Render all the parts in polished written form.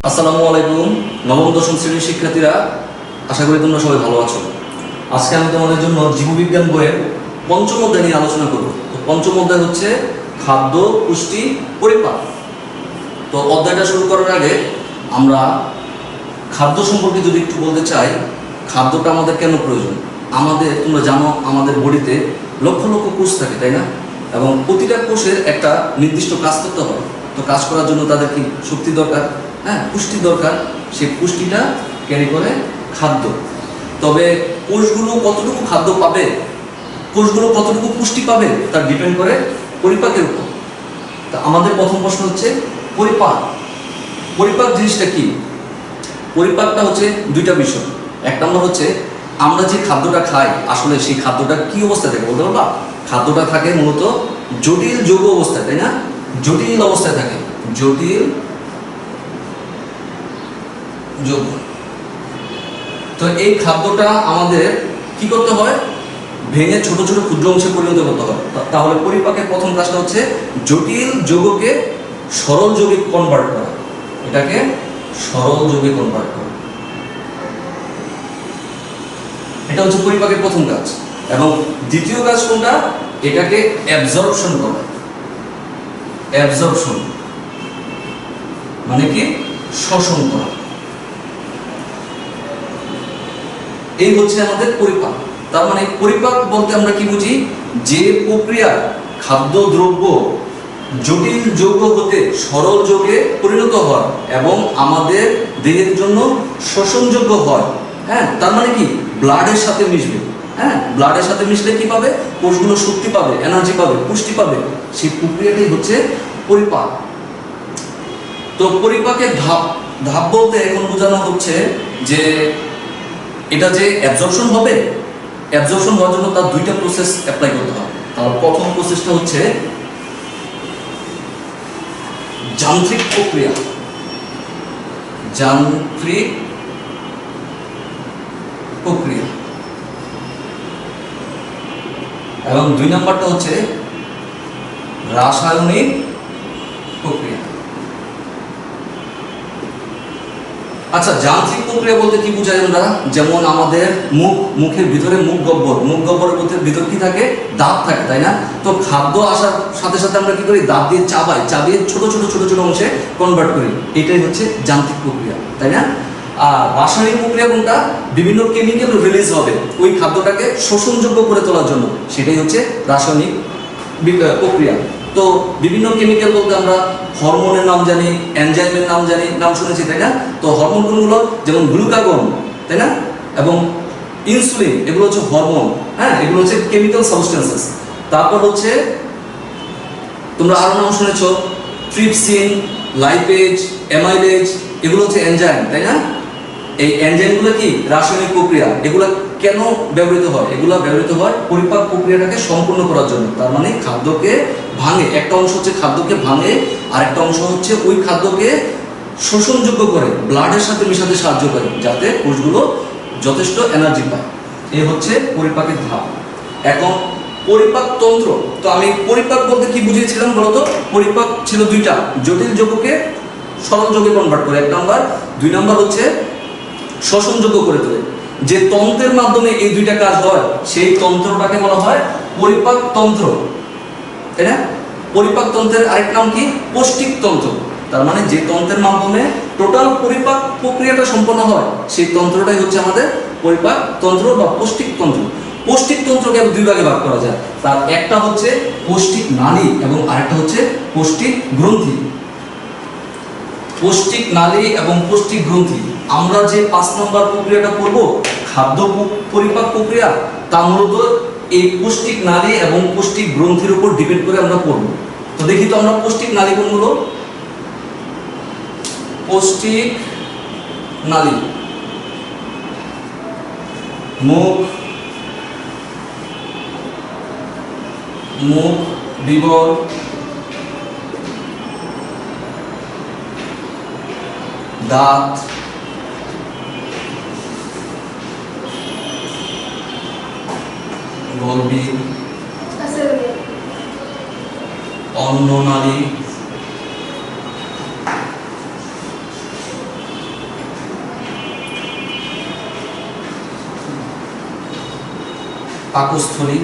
আসসালামু আলাইকুম। নবম দশম শ্রেণীর শিক্ষার্থীরা, আশা করি তোমরা সবাই ভালো আছো। আজকে আমি তোমাদের জন্য জীববিজ্ঞান বইয়ের পঞ্চম অধ্যায় নিয়ে আলোচনা করব। তো পঞ্চম অধ্যায় হচ্ছে খাদ্য, পুষ্টি, পরিপাক। তো অধ্যায়টা শুরু করার আগে আমরা খাদ্য সম্পর্কে যদি একটু বলতে চাই, খাদ্যটা আমাদের কেন প্রয়োজন। তোমরা জানো আমাদের বডিতে লক্ষ লক্ষ কোষ থাকে, তাই না? এবং প্রতিটা কোষের একটা নির্দিষ্ট কাজ করতে হয়। তো কাজ করার জন্য তাদের কি শক্তি দরকার, পুষ্টি দরকার। সেই পুষ্টিটা ক্যারি করে খাদ্য। তবে কোষগুলো কতটুকু খাদ্য পাবে, কোষগুলো কতটুকু পুষ্টি পাবে, তার ডিপেন্ড করে পরিপাকের উপর। তা আমাদের প্রথম প্রশ্ন হচ্ছে পরিপাক। পরিপাক জিনিসটা কি? পরিপাকটা হচ্ছে দুইটা বিষয়। এক নম্বর হচ্ছে আমরা যে খাদ্যটা খাই, আসলে সেই খাদ্যটা কি অবস্থায় থাকে বলতে পারবা? খাদ্যটা থাকে মূলত জটিল যৌগ অবস্থায়, তাই না? জটিল অবস্থায় থাকে, জটিল যৌগ। তো এই খাদ্যটা আমাদের কি করতে হয়? ভেঙে ছোট ছোট ক্ষুদ্র অংশে পরিণত করতে হয়। তাহলে পরিপাকের প্রথম কাজটা হচ্ছে জটিল যৌগকে সরল যৌগে কনভার্ট করা। এটাকে সরল যৌগে কনভার্ট করা, এটা হচ্ছে পরিপাকের প্রথম কাজ। এবং দ্বিতীয় কাজ কোনটা? এটাকে অ্যাবজর্পশন করা। অ্যাবজর্পশন মানে কি? শোষণ করা। এই হচ্ছে আমাদের পরিপাক। তার মানে পরিপাক বলতে আমরা কি বুঝি? যে প্রক্রিয়া খাদ্য দ্রব্য জটিল যৌগ হতে সরল যৌগে পরিণত হয় এবং আমাদের দেহের জন্য শোষণযোগ্য হয়। তার মানে কি? ব্লাডের সাথে মিশবে। ব্লাডের সাথে মিশলে কি পাবে? কোষগুলো শক্তি পাবে, এনার্জি পাবে, পুষ্টি পাবে। সেই প্রক্রিয়াটাই হচ্ছে পরিপাক। তো পরিপাকের ধাপ ধাপ বলতে এখন বোঝানো হচ্ছে যে এটা যে অ্যাবজর্পশন হবে, অ্যাবজর্পশন হওয়ার জন্য তার দুইটা প্রসেস অ্যাপ্লাই করতে হবে। তার প্রথম প্রসেসটা হচ্ছে যান্ত্রিক প্রক্রিয়া। যান্ত্রিক প্রক্রিয়া। এবং দুই নাম্বারটা হচ্ছে রাসায়নিক প্রক্রিয়া। আচ্ছা, যান্ত্রিক প্রক্রিয়া বলতে কি বোঝাই আমরা? যেমন আমাদের মুখের ভিতরে মুখ গহ্বরের ভিতর কি থাকে? দাঁত থাকে, তাই না? তো খাদ্য আসার সাথে সাথে আমরা কি করি? দাঁত দিয়ে চাবিয়ে ছোট ছোট ছোট ছোট অংশে কনভার্ট করি। এটাই হচ্ছে যান্ত্রিক প্রক্রিয়া, তাই না? আর রাসায়নিক প্রক্রিয়া কোনটা? বিভিন্ন কেমিক্যাল রিলিজ হবে ওই খাদ্যটাকে শোষণযোগ্য করে তোলার জন্য, সেটাই হচ্ছে রাসায়নিক প্রক্রিয়া। তো বিভিন্ন কেমিক্যাল বলতে আমরা হরমোনের নাম জানি, এনজাইমের নাম জানি, নাম শুনেছি, তাই না? তো হরমোন কোনগুলো? যেমন গ্লুকাগন, তাই না? এবং ইনসুলিন, এগুলো হচ্ছে হরমোন। এগুলো হচ্ছে কেমিক্যাল সাবস্টেন্সেস। তারপর হচ্ছে তোমরা আরো নাম শুনেছো, ট্রিপসিন, লাইপেজ, অ্যামাইলেজ, এগুলো হচ্ছে এনজাইম, তাই না? এই এনজাইমগুলো কি? রাসায়নিক প্রক্রিয়া। এগুলো কেন ব্যবহৃত হয়? এগুলো ব্যবহৃত হয় পরিপাক প্রক্রিয়াটাকে সম্পূর্ণ করার জন্য। তার মানে খাদ্যকে ভাঙে, একটা অংশ হচ্ছে খাদ্যকে ভাঙে, আর একটা অংশ হচ্ছে ওই খাদ্যকে শোষণযোগ্য করে ব্লাডের সাথে মেশাতে সাহায্য করে, যাতে কোষগুলো যথেষ্ট এনার্জি পায়। এই হচ্ছে পরিপাকের ধাপ। এখন পরিপাক তন্ত্র। তো আমি পরিপাক বলতে কি বুঝিয়েছিলাম বলতো? পরিপাক ছিল দুইটা, জটিল যৌগকে সরল যৌগে কনভার্ট করে এক নাম্বার, দুই নাম্বার হচ্ছে শোষণযোগ্য করে তোলে। যে তন্ত্রের মাধ্যমে এই দুইটা কাজ হয় সেই তন্ত্রটাকে বলা হয় পরিপাক তন্ত্র, তাই না? পরিপাক তন্ত্রের আরেক নাম কি? পৌষ্টিক তন্ত্র। তার মানে যে তন্ত্রের মাধ্যমে টোটাল পরিপাক প্রক্রিয়াটা সম্পন্ন হয় সেই তন্ত্রটাই হচ্ছে আমাদের পরিপাক তন্ত্র বা পৌষ্টিক তন্ত্র। পৌষ্টিক তন্ত্রকে দুই ভাগে ভাগ করা যায়। তার একটা হচ্ছে পৌষ্টিক নালী এবং আরেকটা হচ্ছে পৌষ্টিক গ্রন্থি। পৌষ্টিক নালী এবং পৌষ্টিক গ্রন্থি। আমরা যে 5 নম্বর প্রক্রিয়াটা করব, খাদ্য পরিপাক প্রক্রিয়া, তা মূলত এই পৌষ্টিক নালী এবং পৌষ্টিক গ্রন্থির উপর ডিপেন্ড করে আমরা করব। তো দেখি তো আমরা পৌষ্টিক নালী কোনগুলো? পৌষ্টিক নালী মুখ বিবর, দাঁত, গলবিল, অন্ননালী, পাকস্থলী,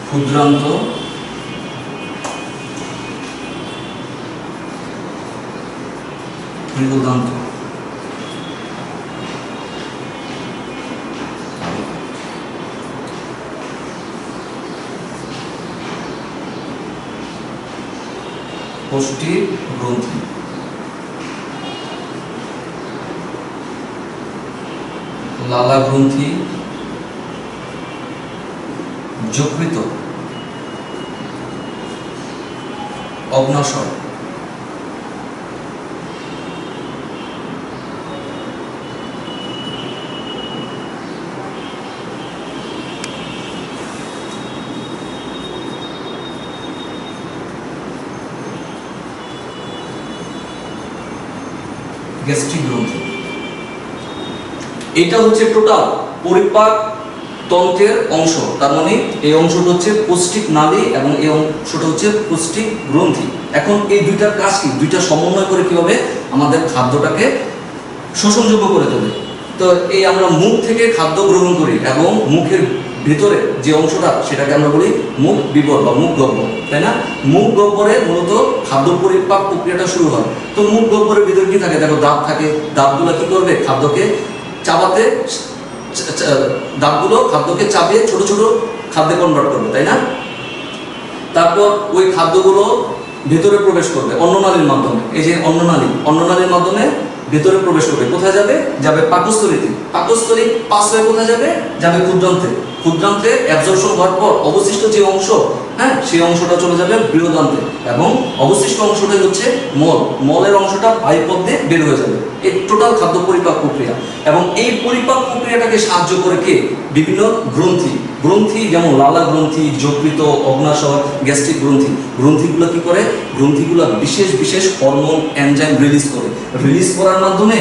ক্ষুদ্রান্ত, বৃহদান্ত। কোষ্ঠী গ্রন্থি, লালা গ্রন্থি, যকৃত, অগ্ন্যাশয়, গ্যাস্ট্রিক গ্রন্থি। এটা হচ্ছে টোটাল পরিপাক তন্ত্রের অংশ। তার মানে এই অংশটা হচ্ছে পৌষ্টিক নালী এবং এই অংশটা হচ্ছে পৌষ্টিক গ্রন্থি। এখন এই দুইটার কাজ কি? দুইটা সমন্বয় করে কিভাবে আমাদের খাদ্যটাকে শোষণযোগ্য করে তোলে। তো এই আমরা মুখ থেকে খাদ্য গ্রহণ করি এবং মুখের ভিতরে যে অংশটা সেটাকে আমরা বলি মুখ বিবর বা মুখ গহ্বর, তাই না? মুখ গহ্বরে মূলত খাদ্য পরিপাক প্রক্রিয়াটা শুরু হয়। তো মুখ গহ্বরের ভিতরে কি থাকে? দেখো দাঁত থাকে। দাঁতগুলো কি করবে? খাদ্যকে চাবাতে, দাঁতগুলো খাদ্যকে চাবিয়ে ছোট ছোট খাদ্যে কনভার্ট করবে, তাই না? তারপর ওই খাদ্যগুলো ভেতরে প্রবেশ করবে অন্ননালীর মাধ্যমে। এই যে অন্ননালীর মাধ্যমে ভেতরে প্রবেশ করবে। কোথায় যাবে? যাবে পাকস্থলীতে। পাকস্থলী পাস হয়ে কোথায় যাবে? যাবে ক্ষুদ্রান্তে। ক্ষুদ্রান্তে অ্যাবজর্পশন হওয়ার পর অবশিষ্ট যে অংশ, হ্যাঁ, সেই অংশটা চলে যাবে বৃহদান্তে এবং অবশিষ্ট অংশটাই হচ্ছে মল। মলের অংশটা পায়ুপথ দিয়ে বের হয়ে যাবে। এই টোটাল খাদ্য পরিপাক প্রক্রিয়া। এবং এই পরিপাক প্রক্রিয়াটাকে সাহায্য করে কে? বিভিন্ন গ্রন্থি। গ্রন্থি যেমন লালা গ্রন্থি, যকৃত, অগ্ন্যাশয়, গ্যাস্ট্রিক গ্রন্থি। গ্রন্থিগুলো কি করে? গ্রন্থিগুলো বিশেষ বিশেষ হরমোন, এনজাইম রিলিজ করে। রিলিজ করার মাধ্যমে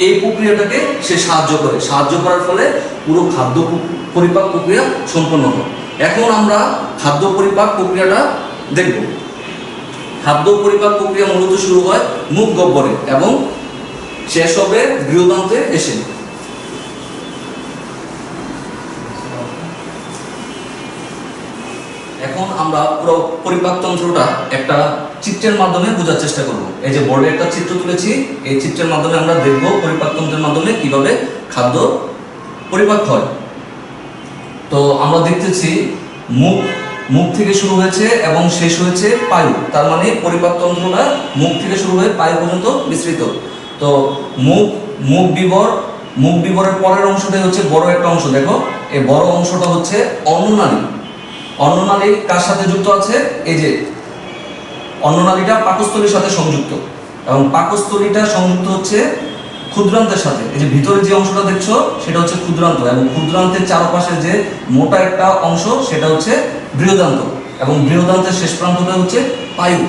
এই প্রক্রিয়াটাকে সে সাহায্য করে। সাহায্য করার ফলে পুরো খাদ্য পরিপাক প্রক্রিয়া সম্পন্ন হয়। এখন আমরা খাদ্য পরিপাক প্রক্রিয়াটা দেখব। খাদ্য পরিপাক প্রক্রিয়া মূলত শুরু হয় মুখ গহ্বরে এবং শেষ হবে বৃহদান্তে এসে। এখন আমরা পুরো পরিপাক তন্ত্রটা একটা চিত্রের মাধ্যমে বোঝার চেষ্টা করব। এই যে বোর্ডে একটা চিত্র তুলেছি, এই চিত্রের মাধ্যমে আমরা দেখব পরিপাক তন্ত্রের মাধ্যমে কিভাবে খাদ্য পরিপাক হয়। তো আমরা দেখতেছি মুখ থেকে শুরু হয়েছে এবং শেষ হয়েছে পায়ু। তার মানে পরিপাক তন্ত্রটা মুখ থেকে শুরু হয়ে পায়ু পর্যন্ত বিস্তৃত। তো মুখ বিবরের পরের অংশটাই হচ্ছে বড় একটা অংশ। দেখো এই বড় অংশটা হচ্ছে অন্ননালী। অন্ননালী কার সাথে যুক্ত আছে? এই যে অন্ননালীটা পাকস্থলীর সাথে সংযুক্ত এবং পাকস্থলীটা সংযুক্ত হচ্ছে ক্ষুদ্রান্তের সাথে। এই যে ভিতরে যে অংশটা দেখছো সেটা হচ্ছে ক্ষুদ্রান্ত এবং ক্ষুদ্রান্তের চারপাশে যে মোটা একটা অংশ সেটা হচ্ছে বৃহদান্ত এবং বৃহদান্তের শেষ প্রান্তটা হচ্ছে পায়ু।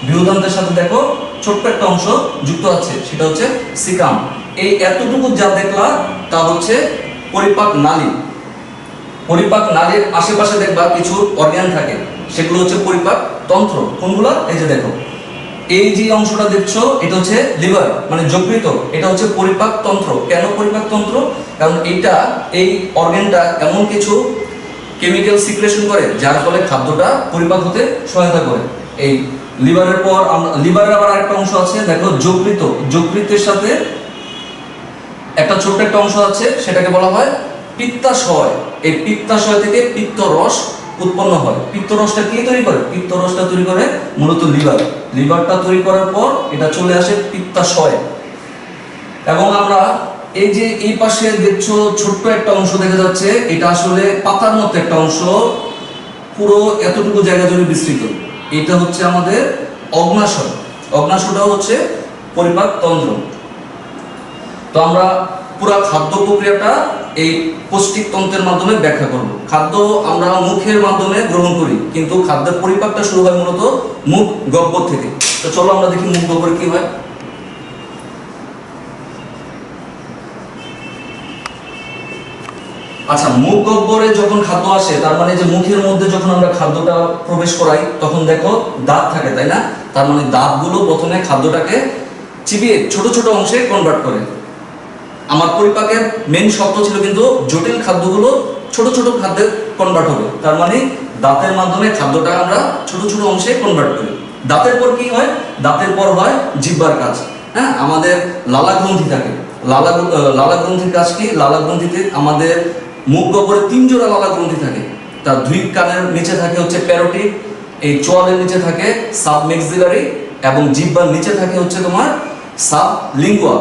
বৃহদান্তের সাথে দেখো ছোট্ট একটা অংশ যুক্ত আছে, সেটা হচ্ছে সিকাম। এই এতটুকু যা দেখলা তা হচ্ছে পরিপাক নালী। পরিপাক নালীর আশেপাশে দেখবা কিছু অর্গান থাকে, সেগুলো হচ্ছে পরিপাক তন্ত্র। কোনগুলো? এই যে দেখো এই যে অংশটা দেখছো এটা হচ্ছে লিভার মানে যকৃত। এটা হচ্ছে পরিপাক তন্ত্র। কেন পরিপাক তন্ত্র? কারণ এই অর্গানটা এমন কিছু কেমিক্যাল সিক্রেশন করে যার ফলে খাদ্যটা পরিপাক হতে সহায়তা করে। এই লিভারের পর লিভারের আবার আরেকটা অংশ আছে, দেখো যকৃত। যকৃতের সাথে একটা ছোট্ট একটা অংশ আছে, সেটাকে বলা হয় পিত্তাশয়। এই পিত্তাশয় থেকে পিত্তরস উৎপন্ন হয়। পিত্তরসটা কি তৈরি করে? পিত্তরসটা তৈরি করে মূলত লিভারটা তৈরি করার পর এটা চলে আসে পিত্তাশয়। এবং আমরা এই যে এই পাশে দেখছো ছোট্ট একটা অংশ দেখা যাচ্ছে, এটা আসলে পাতার মতো একটা অংশ, পুরো এতটুকু জায়গা জুড়ে বিস্তৃত। এটা হচ্ছে আমাদের অগ্ন্যাশয়। অগ্ন্যাশয়টাও হচ্ছে পরিপাক তন্ত্র। তো আমরা পুরো খাদ্য প্রক্রিয়াটা এই পৌষ্টিক তন্ত্রের মাধ্যমে ব্যাখ্যা করব। খাদ্য আমরা মুখের মাধ্যমে গ্রহণ করি, কিন্তু খাদ্যের পরিপাকটা শুরু হয় মূলত মুখ গহ্বর থেকে। তো চলো আমরা দেখি মুখ গহ্বরে কি হয়। আচ্ছা, মুখ গহ্বরে যখন খাদ্য আসে, তার মানে যে মুখের মধ্যে যখন আমরা খাদ্যটা প্রবেশ করাই তখন দেখো দাঁত থাকে, তাই না? তার মানে দাঁতগুলো প্রথমে খাদ্যটাকে চিবিয়ে ছোট ছোট অংশে কনভার্ট করে। আমার পরিপাকের মেন শর্ত ছিল কিন্তু জটিল খাদ্যগুলো ছোট ছোট খাদ্যে কনভার্ট হবে, তার মানে দাঁতের মাধ্যমে খাদ্যটা আমরা ছোট ছোট অংশে কনভার্ট করি। দাঁতের পর কি হয়? দাঁতের পর হয় জিহ্বার কাজ। হ্যাঁ, আমাদের লালা গ্রন্থি থাকে। লালা গ্রন্থির কাজ কি? লালা গ্রন্থিতে আমাদের মুখ গহ্বরে 3 জোড়া লালা গ্রন্থি থাকে। তার 2 কানের নিচে থাকে হচ্ছে প্যারোটিড, এই চোয়ালের নিচে থাকে সাবমেক্সিলারি, এবং জিহ্বার নিচে থাকে হচ্ছে তোমার সাবলিঙ্গুয়াল।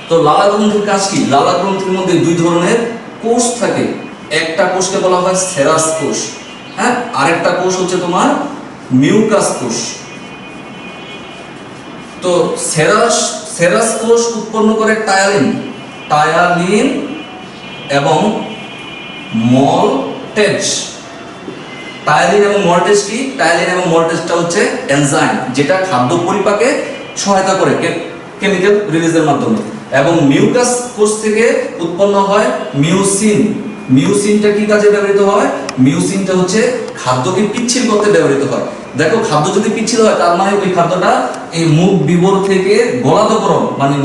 তো লালা গ্রন্থির কাজ কি? লালা গ্রন্থির মধ্যে 2 ধরনের কোষ থাকে। একটা কোষকে বলা হয় সেরাস কোষ, হ্যাঁ, আরেকটা কোষ হচ্ছে তোমার মিউকাস কোষ। তো সেরাস কোষ উৎপন্ন করে টায়ালিন এবং মল্টেজ। টায়ালিন এবং মল্টেজ কি? টায়ালিন এবং মল্টেজটা হচ্ছে এনজাইম, যেটা খাদ্য পরিপাকে সহায়তা করে কেমিক্যাল রিলিজের মাধ্যমে। এবং মিউকাস কোষ থেকে উৎপন্ন হয় মিউসিন। মিউসিনটা কি কাজে ব্যবহৃত হয়? মিউসিনটা হচ্ছে খাদ্যকে পিচ্ছিল করতে ব্যবহৃত হয়। দেখো, খাদ্য যদি পিচ্ছিল হয় তার মানে ওই খাদ্যটা এই মুখ বিবর থেকে গলাধঃকরণ মানে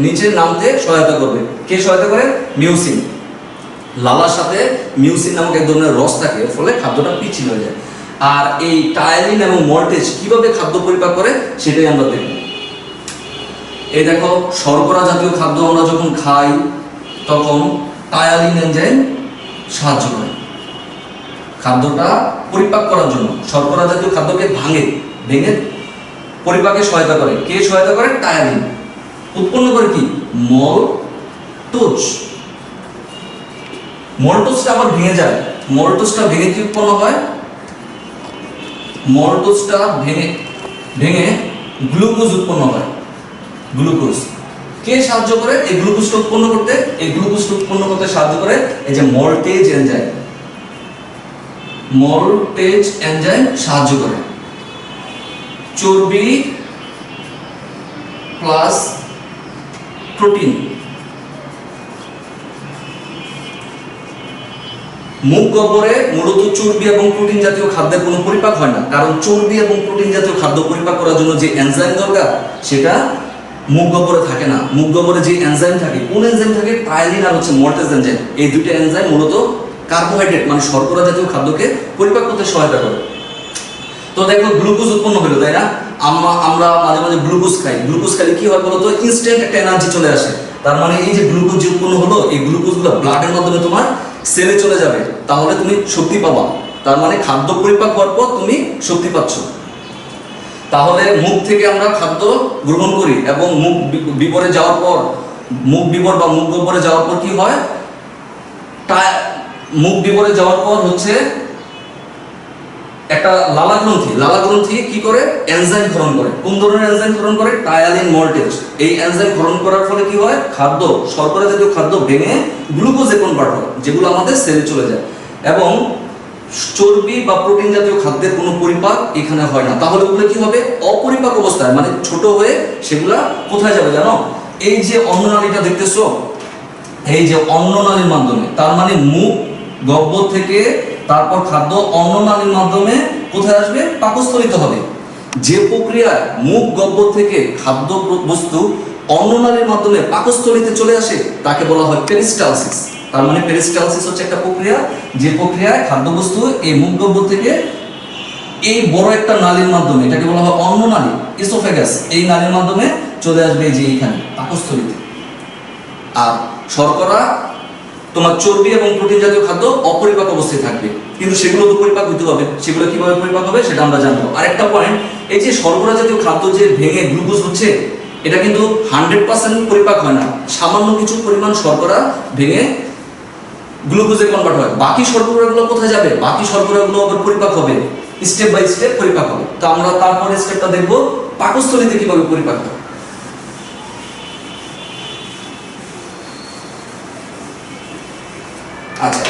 নিচে নামতে সহায়তা করবে। কে সহায়তা করে? মিউসিন। লালার সাথে মিউসিন নামক এক ধরনের রস থাকে, ফলে খাদ্যটা পিচ্ছিল হয়ে যায়। আর এই টায়ালিন এবং মল্টেজ কিভাবে খাদ্য পরিপাক করে সেটাই আমরা দেখব। এই দেখো, শর্করা জাতীয় খাদ্য আমরা যখন খাই তখন টায়ালিন এনজাইম সাহায্য করে খাদ্যটা পরিপাক করার জন্য। শর্করা জাতীয় খাদ্যকে ভেঙে পরিপাকে সহায়তা করে। কে সহায়তা করে? টায়ালিন। উৎপন্ন করে কি? মল্টোজ। মল্টোজটা আবার ভেঙে যায়। মল্টোজটা ভেঙে কি উৎপন্ন হয়? মল্টোজটা ভেঙে গ্লুকোজ উৎপন্ন হয়। গ্লুকোজ কে সাহায্য করে এই গ্লুকোজটা উৎপন্ন করতে? এই গ্লুকোজটা উৎপন্ন করতে সাহায্য করে এই যে মল্টেজ এনজাইম। মল্টেজ এনজাইম সাহায্য করে। চর্বি প্লাস প্রোটিন। মুখ গহ্বরে মূলত চর্বি এবং প্রোটিন জাতীয় খাদ্যের কোনো পরিপাক হয় না, কারণ চর্বি এবং প্রোটিন জাতীয় খাদ্য পরিপাক করার জন্য যে এনজাইম দরকার সেটা মুখ গহ্বরে থাকে না। মুখ গহ্বরে যে এনজাইম থাকে, কোন এনজাইম থাকে? টায়ালিন আর হচ্ছে মল্টেজ এনজাইম। এই দুটো এনজাইম মূলত কার্বোহাইড্রেট মানে শর্করা জাতীয় খাদ্যকে পরিপাক করতে সহায়তা করে। তো দেখো, গ্লুকোজ উৎপন্ন হলো, তাই না? আমরা মাঝে মাঝে গ্লুকোজ খাই। গ্লুকোজ খাইলে কি হয় বলতো? ইনস্ট্যান্ট একটা এনার্জি চলে আসে। তার মানে এই যে গ্লুকোজ যে উৎপন্ন হলো, এই গ্লুকোজগুলো ব্লাডের মাধ্যমে তোমার সেলে চলে যাবে, তাহলে তুমি শক্তি পাবা। তার মানে খাদ্য পরিপাক হওয়ার পর তুমি শক্তি পাচ্ছ। তাহলে মুখ থেকে আমরা খাদ্য গ্রহণ করি এবং মুখ বিবরে যাওয়ার পর, মুখ বিবর বা মুখ গহ্বরে যাওয়ার পর কি হয়? মুখ বিবরে যাওয়ার পর হচ্ছে একটা লালা গ্রন্থি কি করে? এনজাইম ক্ষরণ করে। কোন ধরনের এনজাইম ক্ষরণ করে? Ptyalin maltase. এই এনজাইম ক্ষরণ করার ফলে কি হয়? খাদ্য, শর্করা জাতীয় খাদ্য ভেঙে গ্লুকোজে কনভার্ট হয়, যেগুলো আমাদের সেলে চলে যায়। এবং চর্বি বা প্রোটিন জাতীয় খাদ্যের কোনো পরিপাক এখানে হয় না। তাহলে ওগুলো কি হবে? অপরিপাক অবস্থায়, মানে ছোট হয়ে সেগুলা কোথায় যাবে জানো? এই যে অন্ননালীটা দেখতেছো, এই যে অন্ননালীর মাধ্যমে, তার মানে মুখ গহ্বর থেকে তারপর খাদ্য অন্ননালীর মাধ্যমে কোথায় আসবে? পাকস্থলিতে হবে। যে প্রক্রিয়ায় মুখ গহ্বর থেকে খাদ্য বস্তু অন্ননালীর মাধ্যমে পাকস্থলিতে চলে আসে তাকে বলা হয় পেরিস্টালসিস। তার মানে পেরিস্টালসিস হচ্ছে একটা প্রক্রিয়া, যে প্রক্রিয়ায় খাদ্যবস্তু এই মুখ গহ্বর থেকে এই বড় একটা নালীর মাধ্যমে, এটাকে বলা হয় অন্ননালী, ইসোফেগাস, এই নালীর মাধ্যমে চলে আসবে এই যে এইখানে পাকস্থলিতে। আর শর্করা, তোমার চর্বি এবং প্রোটিন জাতীয় খাদ্য অপরিপাক অবস্থায় থাকবে, কিন্তু সেগুলো তো পরিপাক হতে হবে। সেগুলো কিভাবে পরিপাক হবে সেটা আমরা জানবো। আরেকটা পয়েন্ট, এই যে শর্করা জাতীয় খাদ্য যে ভেঙে গ্লুকোজ হচ্ছে, এটা কিন্তু 100% পরিপাক হয় না। সামান্য কিছু পরিমাণ শর্করা ভেঙে গ্লুকোজে কনভার্ট হয়। বাকি শর্করাগুলো কোথায় যাবে? বাকি শর্করাগুলো আবার পরিপাক হবে, স্টেপ বাই স্টেপ পরিপাক হবে। তো আমরা তারপরে স্টেপটা দেখবো পাকস্থলীতে কিভাবে পরিপাক হবে। আচ্ছা,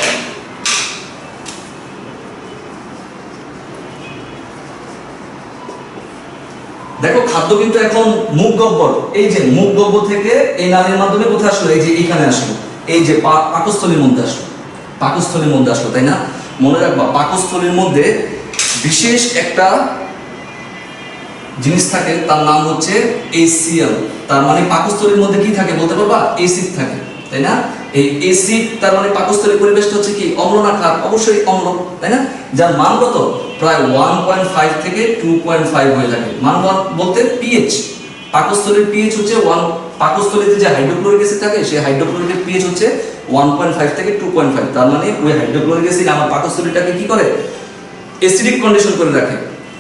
দেখো, খাদ্য কিন্তু এখন মুখ গহ্বর, এই যে মুখ গহ্বর থেকে এই নালীর মাধ্যমে কোথায় আসলো? এই যে এইখানে আসলো, এই যে পাকস্থলীর মধ্যে আসলো, পাকস্থলীর মধ্যে আসলো, তাই না? মনে রাখবা, পাকস্থলীর মধ্যে বিশেষ একটা জিনিস থাকে তার নাম হচ্ছে HCl। তার মানে পাকস্থলীর মধ্যে কি থাকে বলতে পারবা? অ্যাসিড থাকে, তাই না? এই অ্যাসিড তার মানে পাকস্থলীর পরিবেশটা হচ্ছে কি অম্ল না ক্ষার? অবশ্যই অম্ল, তাই না? যার মান কত? প্রায় 1.5 থেকে 2.5 হয়ে থাকে। মান বলতে পিএইচ, পাকস্থলীর পিএইচ হচ্ছে 1। পাকস্থলীতে যে হাইড্রোক্লোরিক অ্যাসিড থাকে সেই হাইড্রোক্লোরিকের পিএইচ হচ্ছে 1.5 থেকে 2.5। তার মানে ওই হাইড্রোক্লোরিক অ্যাসিড আমার পাকস্থলীটাকে কি করে? অ্যাসিডিক কন্ডিশন করে রাখে।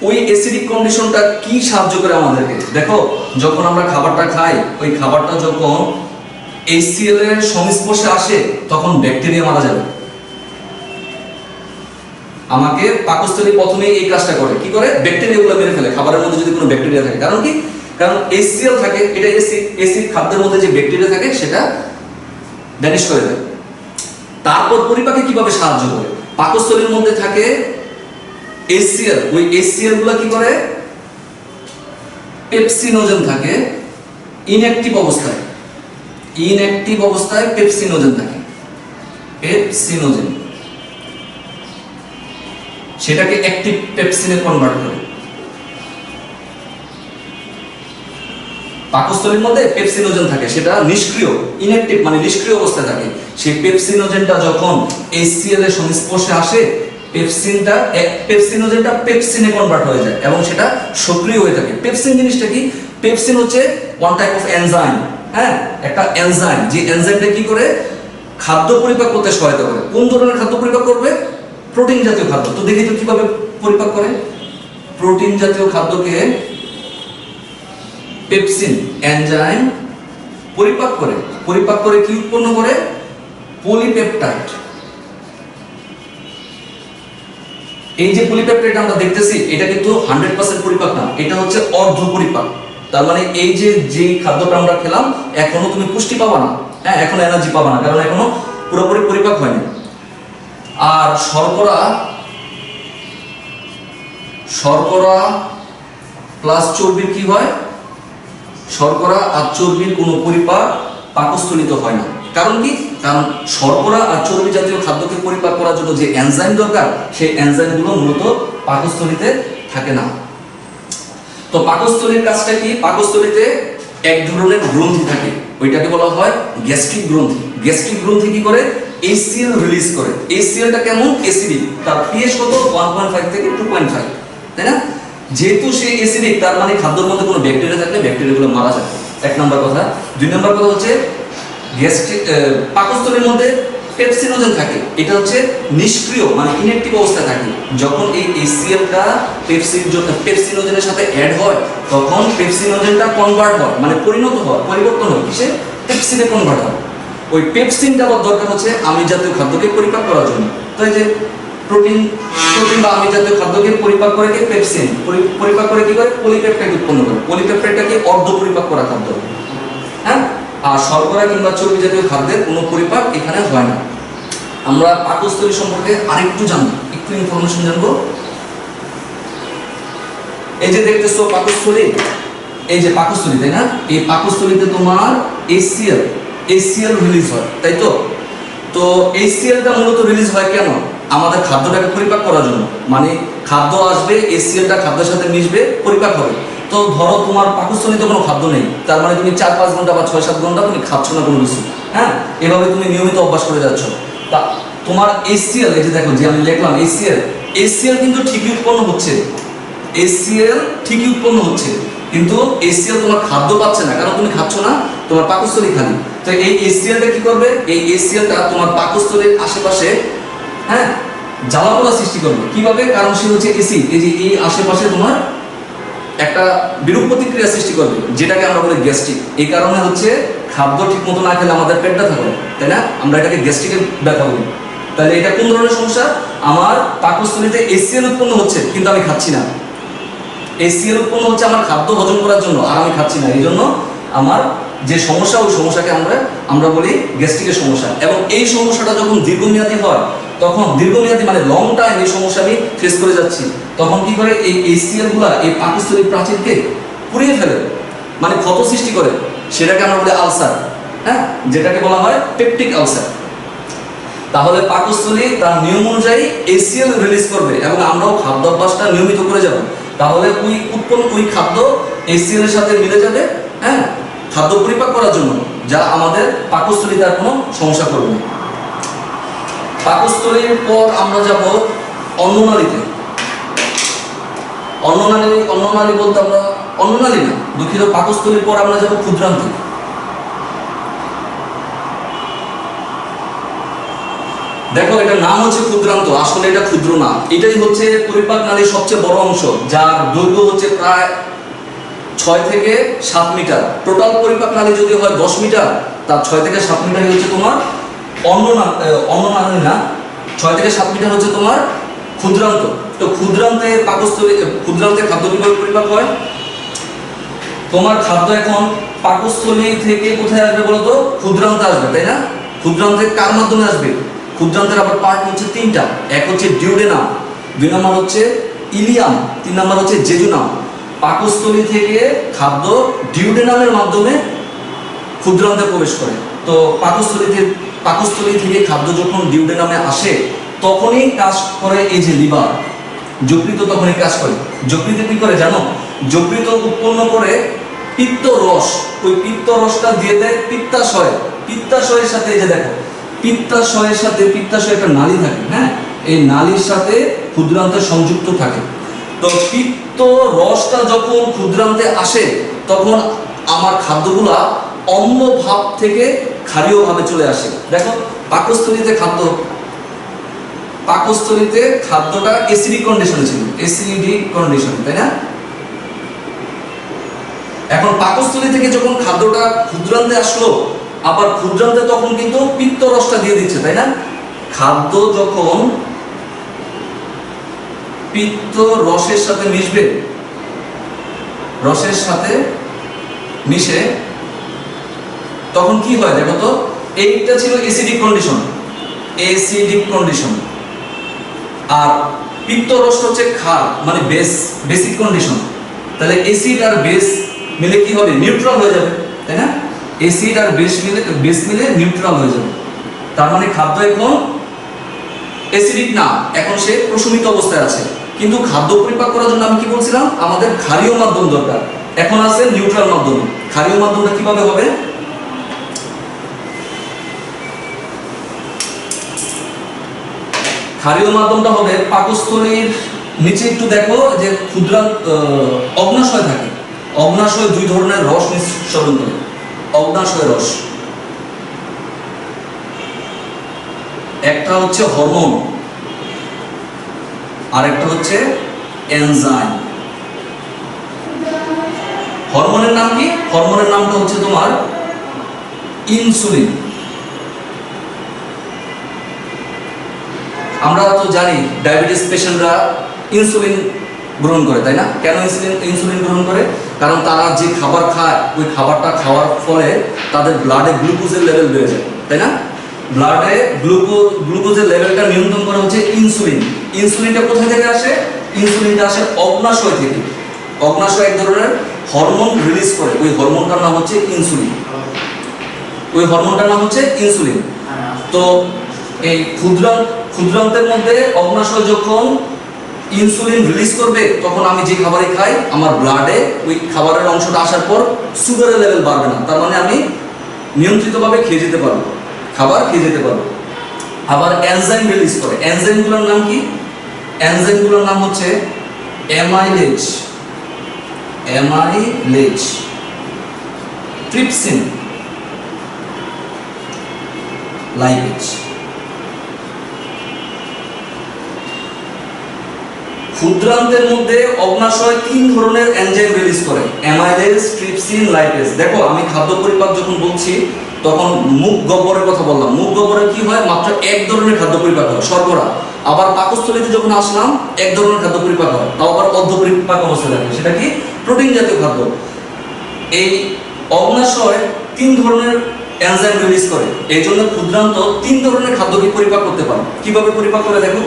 ওই অ্যাসিডিক কন্ডিশনটা কি সাহায্য করে আমাদেরকে? দেখো, যখন আমরা খাবারটা খাই, ওই খাবারটা যখন HCl এর সংস্পর্শে আসে তখন ব্যাকটেরিয়া মারা যাবে। আমাকে পাকস্থলী প্রথমে এই কাজটা করে, কি করে? ব্যাকটেরিয়াগুলো মেরে ফেলে খাবারের মধ্যে যদি কোনো ব্যাকটেরিয়া থাকে। কারণ কি? কারণ HCl থাকে, এটা অ্যাসিড, অ্যাসিড খাদ্যের মধ্যে যে ব্যাকটেরিয়া থাকে সেটা ভ্যানিশ করে দেয়। তারপর পরিপাকে কিভাবে সাহায্য করে? পাকস্থলীর মধ্যে থাকে HCl, ওই HCl গুলো কি করে? পেপসিনোজেন থাকে ইনঅ্যাক্টিভ অবস্থায়, ইনঅ্যাক্টিভ অবস্থায় পেপসিনোজেন থাকে, পেপসিনোজেন, সেটাকে অ্যাক্টিভ পেপসিনে কনভার্ট করে। পাকস্থলীর মধ্যে পেপসিনোজেন থাকে, সেটা নিষ্ক্রিয়, ইনঅ্যাক্টিভ মানে নিষ্ক্রিয় অবস্থায় থাকে। সেই পেপসিনোজেনটা যখন HCl এর সংস্পর্শে আসে, পেপসিনোজেনটা পেপসিনে কনভার্ট হয়ে যায় এবং সেটা সক্রিয় হয়ে থাকে। পেপসিন জিনিসটা কি? পেপসিন হচ্ছে ওয়ান টাইপ অফ এনজাইম, হ্যাঁ, একটা এনজাইম, যে এনজাইমটা কি করে? খাদ্য পরিপাক করতে সহায়তা করে। কোন ধরনের খাদ্য পরিপাক করবে? প্রোটিন জাতীয় খাদ্য। তো দেখি তো কিভাবে পরিপাক করে। প্রোটিন জাতীয় খাদ্যকে পেপসিন এনজাইম পরিপাক করে। পরিপাক করে কি উৎপন্ন করে? পলিপেপটাইড। এই যে পলিপেপটাইড আমরা দেখতেছি, এটা কিন্তু 100% পরিপাক না, এটা হচ্ছে অর্ধ পরিপাক। তার মানে এই যে খাদ্যটা আমরা খেলাম, এখনো তুমি পুষ্টি পাবা না, হ্যাঁ, এখনো এনার্জি পাবা না, কারণ এখনো পুরোপুরি পরিপাক হয়নি। আর শর্করা প্লাস চর্বির কি হয়? শর্করা আর চর্বির কোনো পরিপাক পাকস্থলিত হয় না। কারণ কি? কারণ শর্করা আর চর্বি জাতীয় খাদ্যকে পরিপাক করার জন্য যে এনজাইম দরকার, সেই এনজাইমগুলো মূলত পাকস্থলিতে থাকে না। তো পাকস্থলীর কাজটা কি? পাকস্থলীতে এক ধরনের গ্রন্থি থাকে, ওইটাকে বলা হয় গ্যাস্ট্রিক গ্রন্থি। গ্যাস্ট্রিক গ্রন্থি কি করে? HCl রিলিজ করে। HClটা কেমন? অ্যাসিডিক। তার পিএইচ কত? 1.5 থেকে 2.5, তাই না? যেহেতু সে অ্যাসিডিক, তার মানে খাদ্যের মধ্যে কোনো ব্যাকটেরিয়া থাকলে ব্যাকটেরিয়াগুলো মারা যাবে, এক নম্বর কথা। দুই নম্বর কথা হচ্ছে গ্যাস্ট্রিক পাকস্থলীর মধ্যে পেপসিনোজেন থাকে, এটা হচ্ছে নিষ্ক্রিয় মানে ইনঅ্যাক্টিভ অবস্থায় থাকে। যখন এই HClটা পেপসিনোজেনের সাথে অ্যাড হয়, তখন পেপসিনোজেনটা কনভার্ট হয়, মানে পরিবর্তন হয়, কিসে? পেপসিনে কনভার্ট হয়। ওই পেপসিনটা আবার দরকার হচ্ছে আমিষ জাতীয় খাদ্যকে পরিপাক করার জন্য। তো এই যে প্রোটিন বা আমিষ জাতীয় খাদ্যকে পরিপাক করে কি? পেপসিন পরিপাক করে কি করে? পলিপেপটাইড উৎপন্ন করে। পলিপেপটাইডটাকে অর্ধ পরিপাক করা খাদ্য, হ্যাঁ। আর শর্করা কিংবা চর্বি জাতীয় খাদ্যের কোনো পরিপাক এখানে হয় না। আমরা পাকস্থলী সম্পর্কে আরেকটু জানবো, একটু ইনফরমেশন জানবো। এই যে দেখতেছো পাকস্থলী, এই যে পাকস্থলী, তাই না? এই পাকস্থলীতে তোমার HCl রিলিজ হয়, তাই তো? তো HClটা মূলত রিলিজ হয় কেন? আমাদের খাদ্যটাকে পরিপাক করার জন্য। মানে খাদ্য আসবে, HClটা খাদ্যের সাথে মিশবে, পরিপাক হবে। তো ধরো তোমার পাকস্থলীতে কোনো খাদ্য নেই, তার মানে তুমি 4-5 ঘন্টা বা 6-7 ঘন্টা তুমি খাচ্ছ না কোনো কিছু, হ্যাঁ, এভাবে তুমি নিয়মিত অভ্যাস করে যাচ্ছ। তা তোমার HCl, এই যে দেখো যে আমি লিখলাম HCl কিন্তু ঠিকই উৎপন্ন হচ্ছে, HCl ঠিকই উৎপন্ন হচ্ছে, কিন্তু HCl তোমার খাদ্য পাচ্ছে না, কারণ তুমি খাচ্ছ না, তোমার পাকস্থলী খালি। তো এই HClটা কি করবে? এই HClটা তোমার পাকস্থলীর আশেপাশে, হ্যাঁ, জ্বালাপোড়া সৃষ্টি করবে। কিভাবে? কারণ সে হচ্ছে অ্যাসিড। এই যে এই আশেপাশে তোমার একটা বিরূপ প্রতিক্রিয়া সৃষ্টি করবে, যেটাকে আমরা বলি গ্যাস্ট্রিক। এই কারণে হচ্ছে খাদ্য ঠিক মতো না খেলে আমাদের পেটটা থাকবে, তাই না? আমরা এটাকে গ্যাস্ট্রিকের ব্যথা বলি। তাহলে এটা কোন ধরনের সমস্যা? আমার পাকস্থলীতে HCl উৎপন্ন হচ্ছে কিন্তু আমি খাচ্ছি না। HCl উৎপন্ন হচ্ছে আমার খাদ্য হজম করার জন্য, আর আমি খাচ্ছি না। এই জন্য আমার যে সমস্যা, ওই সমস্যাকে আমরা বলি গ্যাস্ট্রিকের সমস্যা। এবং এই সমস্যাটা যখন দীর্ঘমেয়াদী হয়, তখন দীর্ঘমেয়াদী মানে লং টাইম এই সমস্যা আমি ফেস করে যাচ্ছি, তখন কি করে? এই HCl গুলা এই পাকস্থলীর প্রাচীরকে পুড়িয়ে ফেলে, মানে ক্ষত সৃষ্টি করে। সেটাকে আমরা বলি আলসার, হ্যাঁ, যেটাকে বলা হয় পেপটিক আলসার। তাহলে পাকস্থলী তার নিয়ম অনুযায়ী HCl রিলিজ করবে এবং আমরাও খাদ্যাভ্যাসটা নিয়মিত করে যাব। তাহলে ওই খাদ্য HCl এর সাথে মিলে যাবে, হ্যাঁ, খাদ্য পরিপাক করার জন্য, যা আমাদের পাকস্থলীতে আর কোনো সমস্যা করবে না। পাকস্থলীর পর আমরা যাব অন্ননালীতে। অন্ননালী বলতে আমরা অন্ননালী না, দুঃখিত, পাকস্থলীর পর আমরা যাব ক্ষুদ্রান্তে। দেখো, এটা নাম হচ্ছে ক্ষুদ্রান্ত, আসলে এটা ক্ষুদ্র না। এটাই হচ্ছে পরিপাক নালীর সবচেয়ে বড় অংশ, যার দৈর্ঘ্য হচ্ছে প্রায় 6 থেকে 7 মিটার। টোটাল পরিপাক নালী যদি হয় 10 মিটার, তার 6 থেকে 7 মিটারই হচ্ছে তোমার অন্ননালী না, 6 থেকে 7 মিটার হচ্ছে তোমার ক্ষুদ্রান্ত। তো ক্ষুদ্রান্তে খাদ্য কিভাবে পরিপাক হয়? তোমার খাদ্য এখন পাকস্থলী থেকে কোথায় আসবে বলো তো? ক্ষুদ্রান্তে আসবে, তাই না? ক্ষুদ্রান্তে কার মাধ্যমে আসবে? ক্ষুদ্রান্তের আবার পার্ট হচ্ছে 3টা। এক হচ্ছে ডিউডেনাম, 2 নম্বর হচ্ছে ইলিয়াম, 3 নম্বর হচ্ছে জেজুনাম। পাকস্থলী থেকে খাদ্য ডিউডেনামের মাধ্যমে ক্ষুদ্রান্তে প্রবেশ করে। তো পাকস্থলী থেকে খাদ্য যখন ডিউডেনামে আসে, তখনই কাজ করে এই যে লিভার, যকৃত তখনই কাজ করে। যকৃত কি করে জানো? যকৃত উৎপন্ন করে পিত্ত রস, ওই পিত্ত রসটা দিয়ে দেয় পিত্তাশয়। পিত্তাশয়ের সাথে এই যে দেখো, পিত্তাশয় একটা নালী থাকে, হ্যাঁ, এই নালীর সাথে ক্ষুদ্রান্তে সংযুক্ত থাকে। তো পিত্ত রসটা যখন ক্ষুদ্রান্তে আসে, তখন আমার খাদ্যগুলা অম্ল ভাব থেকে ক্ষারীয় ভাবে চলে আসে। দেখো, পাকস্থলীতে খাদ্যটা অ্যাসিডিক কন্ডিশনে ছিল, অ্যাসিডিক কন্ডিশন, তাই না? এখন পাকস্থলী থেকে যখন খাদ্যটা ক্ষুদ্রান্তে আসলো, আবার ক্ষুদ্রান্তে তখন কিন্তু পিত্ত রসটা দিয়ে দিচ্ছে, তাই না? খাদ্য যখন পিত্ত রসের সাথে মিশে তখন কি হয় দেখো তো? এইটা ছিল অ্যাসিডিক কন্ডিশন, আর পিত্ত রস হচ্ছে ক্ষার, মানে বেসিক কন্ডিশন। তাহলে অ্যাসিড আর বেস মিলে কি হবে? নিউট্রাল হয়ে যাবে, তাই না? অ্যাসিড আর বেস মিলে নিউট্রাল হয়ে যাবে। তার মানে খাদ্য এখন অ্যাসিডিক না, এখন সে প্রশমিত অবস্থায় আছে। কিন্তু খাদ্য পরিপাক করার জন্য আমি কি বলছিলাম? আমাদের ক্ষারীয় মাধ্যম দরকার। এখন আছে নিউট্রাল মাধ্যম। ক্ষারীয় মাধ্যমটা কিভাবে হবে? ক্ষারীয় মাধ্যমটা হবে পাকস্থলীর নিচে একটু দেখো যে অগ্নাশয় থাকে। অগ্নাশয় 2 ধরনের রস নিঃসরণ করে। অগ্নাশয় রস, একটা হচ্ছে হরমোন, আর একটা হচ্ছে এনজাইম। হরমোনের নাম কি? হরমোনের নামটা হচ্ছে তোমার ইনসুলিন। আমরা তো জানি ডায়াবেটিস পেশেন্টরা ইনসুলিন গ্রহণ করে, তাই না? কেন ইনসুলিন গ্রহণ করে? কারণ তারা যে খাবার খায়, ওই খাবারটা খাওয়ার ফলে তাদের ব্লাডে গ্লুকোজের লেভেল বেড়ে যায়, তাই না? ব্লাডে গ্লুকোজের লেভেলটা নিয়ন্ত্রণ করা হচ্ছে ইনসুলিন। ইনসুলিনটা কোথা থেকে আসে? ইনসুলিনটা আসে অগ্নাশয় থেকে। অগ্নাশয় এক ধরনের হরমোন রিলিজ করে, ওই হরমোনটার নাম হচ্ছে ইনসুলিন। তো এই ক্ষুদ্রান্তের মধ্যে অগ্নাশয় যখন ইনসুলিন রিলিজ করবে, তখন আমি যে খাবারই খাই, আমার ব্লাডে ওই খাবারের অংশটা আসার পর সুগারের লেভেল বাড়বে না। তার মানে আমি নিয়ন্ত্রিতভাবে খেয়ে যেতে পারবো, খাবার খেয়ে যেতে পারবো। আবার এনজাইম রিলিজ করে। এনজাইমগুলোর নাম কি? এনজাইমগুলোর নাম হচ্ছে অ্যামাইলেজ, ট্রিপসিন, লাইপেজ। ক্ষুদ্রান্তের মধ্যে অগ্নাশয় 3 ধরনের এনজাইম রিলিজ করে, অ্যামাইলেজ, ট্রিপসিন, লাইপেজ। দেখো, আমি খাদ্য পরিপাক যখন বলছি তখন মুখ গহ্বরের কথা বললাম। মুখ গহ্বরে কি হয়? মাত্র এক ধরনের খাদ্য পরিপাক হয়, শর্করা। আবার পাকস্থলীতে যখন আসলাম, এক ধরনের খাদ্য পরিপাক হয়, তাও আবার অর্ধ পরিপাক অবস্থায় থাকে। সেটা কি? প্রোটিন জাতীয় খাদ্য। এই অগ্নাশয় 3 ধরনের এনজাইম রিলিজ করে, এই জন্য ক্ষুদ্রান্ত 3 ধরনের খাদ্যকে পরিপাক করতে পারে। কিভাবে পরিপাক করে দেখো?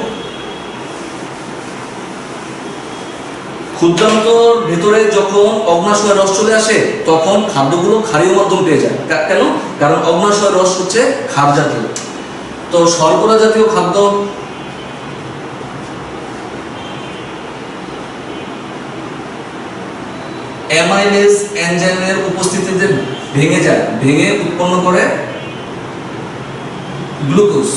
ক্ষুদ্রান্তর ভেতরে যখন অগ্নাশয় রস চলে আসে, তখন খাদ্যগুলো ক্ষারীয় মাধ্যম পেয়ে যায়। কেন? কারণ অগ্নাশয় রস হচ্ছে ক্ষার জাতীয়। তো শর্করা জাতীয় খাদ্য অ্যামাইলেজ এনজাইমের উপস্থিতিতে ভেঙে যায়, ভেঙে উৎপন্ন করে গ্লুকোজ।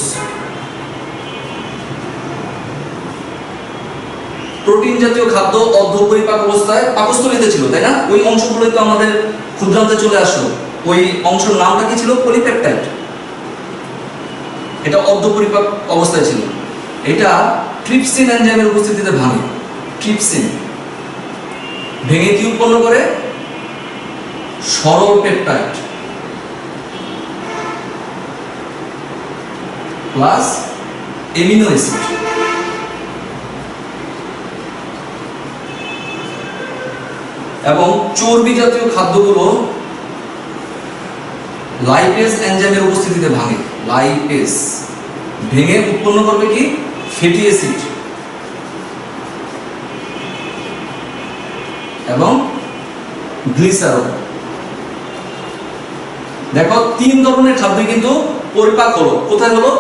প্রোটিন জাতীয় খাদ্য অর্ধপরিপাক অবস্থায় পাকস্থলীতে ছিল, তাই না? ওই অংশগুলোই তো আমাদের ক্ষুদ্রান্তে চলে আসলো। ওই অংশের নামটা কি ছিল? পলিপেপটাইড। এটা অর্ধপরিপাক অবস্থায় ছিল। এটা ট্রিপসিন এনজাইমের উপস্থিতিতে ভাঙে। ট্রিপসিন ভেঙে কি উৎপন্ন করে? সরল পেপটাইড প্লাস এমিনো অ্যাসিড। এবং চর্বি জাতীয় খাদ্যগুলো লাইপেজ এনজাইমের উপস্থিতিতে ভাঙে। লাইপেজ ভেঙে উৎপন্ন করবে কি? ফ্যাটি অ্যাসিড এবং গ্লিসারল। দেখো, 3 ধরনের খাদ্য কিন্তু পরিপাক হলো। কোথায় হলো?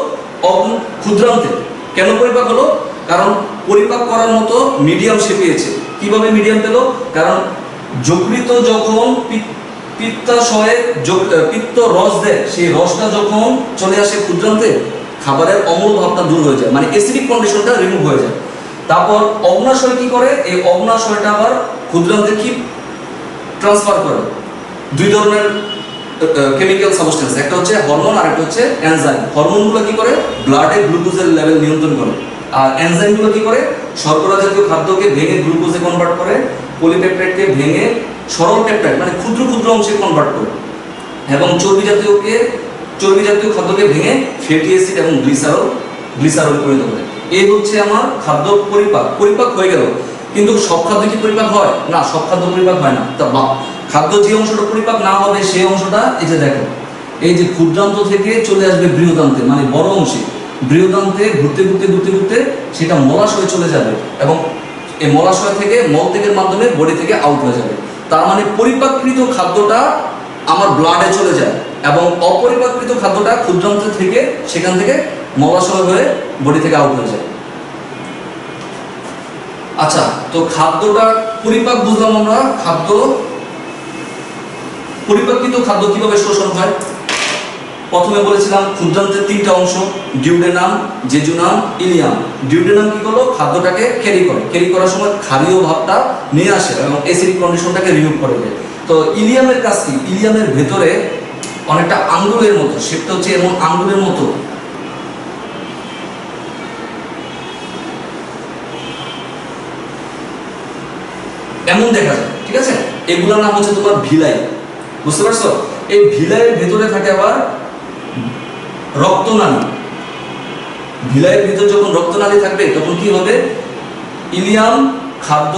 ক্ষুদ্রান্তে। কেন পরিপাক হলো? কারণ পরিপাক করার মতো মিডিয়াম সে পেয়েছে। কিভাবে মিডিয়াম পেল? কারণ যকৃত যখন পিত্তাশয়ে পিত্ত রস দেয়, সেই রসটা যখন চলে আসে ক্ষুদ্রান্তে, খাবারের অম্ল ভাবটা দূর হয়ে যায়, মানে অ্যাসিডিক কন্ডিশনটা রিমুভ হয়ে যায়। তারপর অগ্নাশয় কি করে? এই অগ্নাশয়টা আবার ক্ষুদ্রান্তে কি ট্রান্সফার করে? 2 ধরনের কেমিক্যাল সাবস্টেন্স, একটা হচ্ছে হরমোন আর একটা হচ্ছে এনজাইম। হরমোনগুলো কি করে? ব্লাডে গ্লুকোজের লেভেল নিয়ন্ত্রণ করে। আর এনজাইমগুলো কি করে? শর্করা জাতীয় খাদ্যকে ভেঙে গ্লুকোজে কনভার্ট করে, পলিপেপটাইডকে ভেঙে সরল পেপটাইড মানে ক্ষুদ্র ক্ষুদ্র অংশে কনভার্ট করে, এবং চর্বি জাতীয় খাদ্যকে ভেঙে ফ্যাটি অ্যাসিড এবং গ্লিসারল পরিণত করে। এই হচ্ছে আমার খাদ্য পরিপাক হয়ে গেল। কিন্তু সব খাদ্য কি পরিপাক হয়? না, সব খাদ্য পরিপাক হয় না। তা খাদ্য যে অংশটা পরিপাক না হবে সেই অংশটা এই যে দেখো, এই যে ক্ষুদ্রান্ত থেকে চলে আসবে বৃহদান্তে, মানে বড় অংশে। বৃহদান্তে ঘুরতে ঘুরতে ঘুরতে ঘুরতে সেটা মলাশয়ে চলে যাবে, এবং এই মলাশয় থেকে মলত্যাগের মাধ্যমে বডি থেকে আউট হয়ে যাবে। তার মানে পরিপাককৃত খাদ্যটা আমার ব্লাডে চলে যায়, এবং অপরিপাককৃত খাদ্যটা ক্ষুদ্রান্ত থেকে সেখান থেকে মলাশয় হয়ে বডি থেকে আউট হয়ে যায়। আচ্ছা, তো খাদ্যটা পরিপাক বুঝলাম আমরা। পরিপাককৃত খাদ্য কিভাবে শোষণ হয়? প্রথমে বলেছিলাম ক্ষুদ্রান্তের 3টা অংশ, ডিউডেনাম, জেজুনাম, ইলিয়াম। ডিউডেনাম কি করলো? খাদ্যটাকে ক্যারি করার সময় ক্ষারীয় ভাবটা নিয়ে আসে এবং অ্যাসিডিক কন্ডিশনটাকে রিমুভ করে দেয়। তো ইলিয়ামের কাজ কি? ইলিয়ামের ভেতরে অনেকটা আঙ্গুলের মতো, শেপটা হচ্ছে এমন আঙ্গুলের মতো, এমন দেখা যায়, ঠিক আছে? এগুলোর নাম হচ্ছে তোমার ভিলাই। বুঝতে পারছো? এই ভিলাইয়ের ভেতরে থাকে আবার রক্তনালী। ভিলাইয়ের ভিতরে যখন রক্তনালী থাকবে তখন কি হবে? ইলিয়াম খাদ্য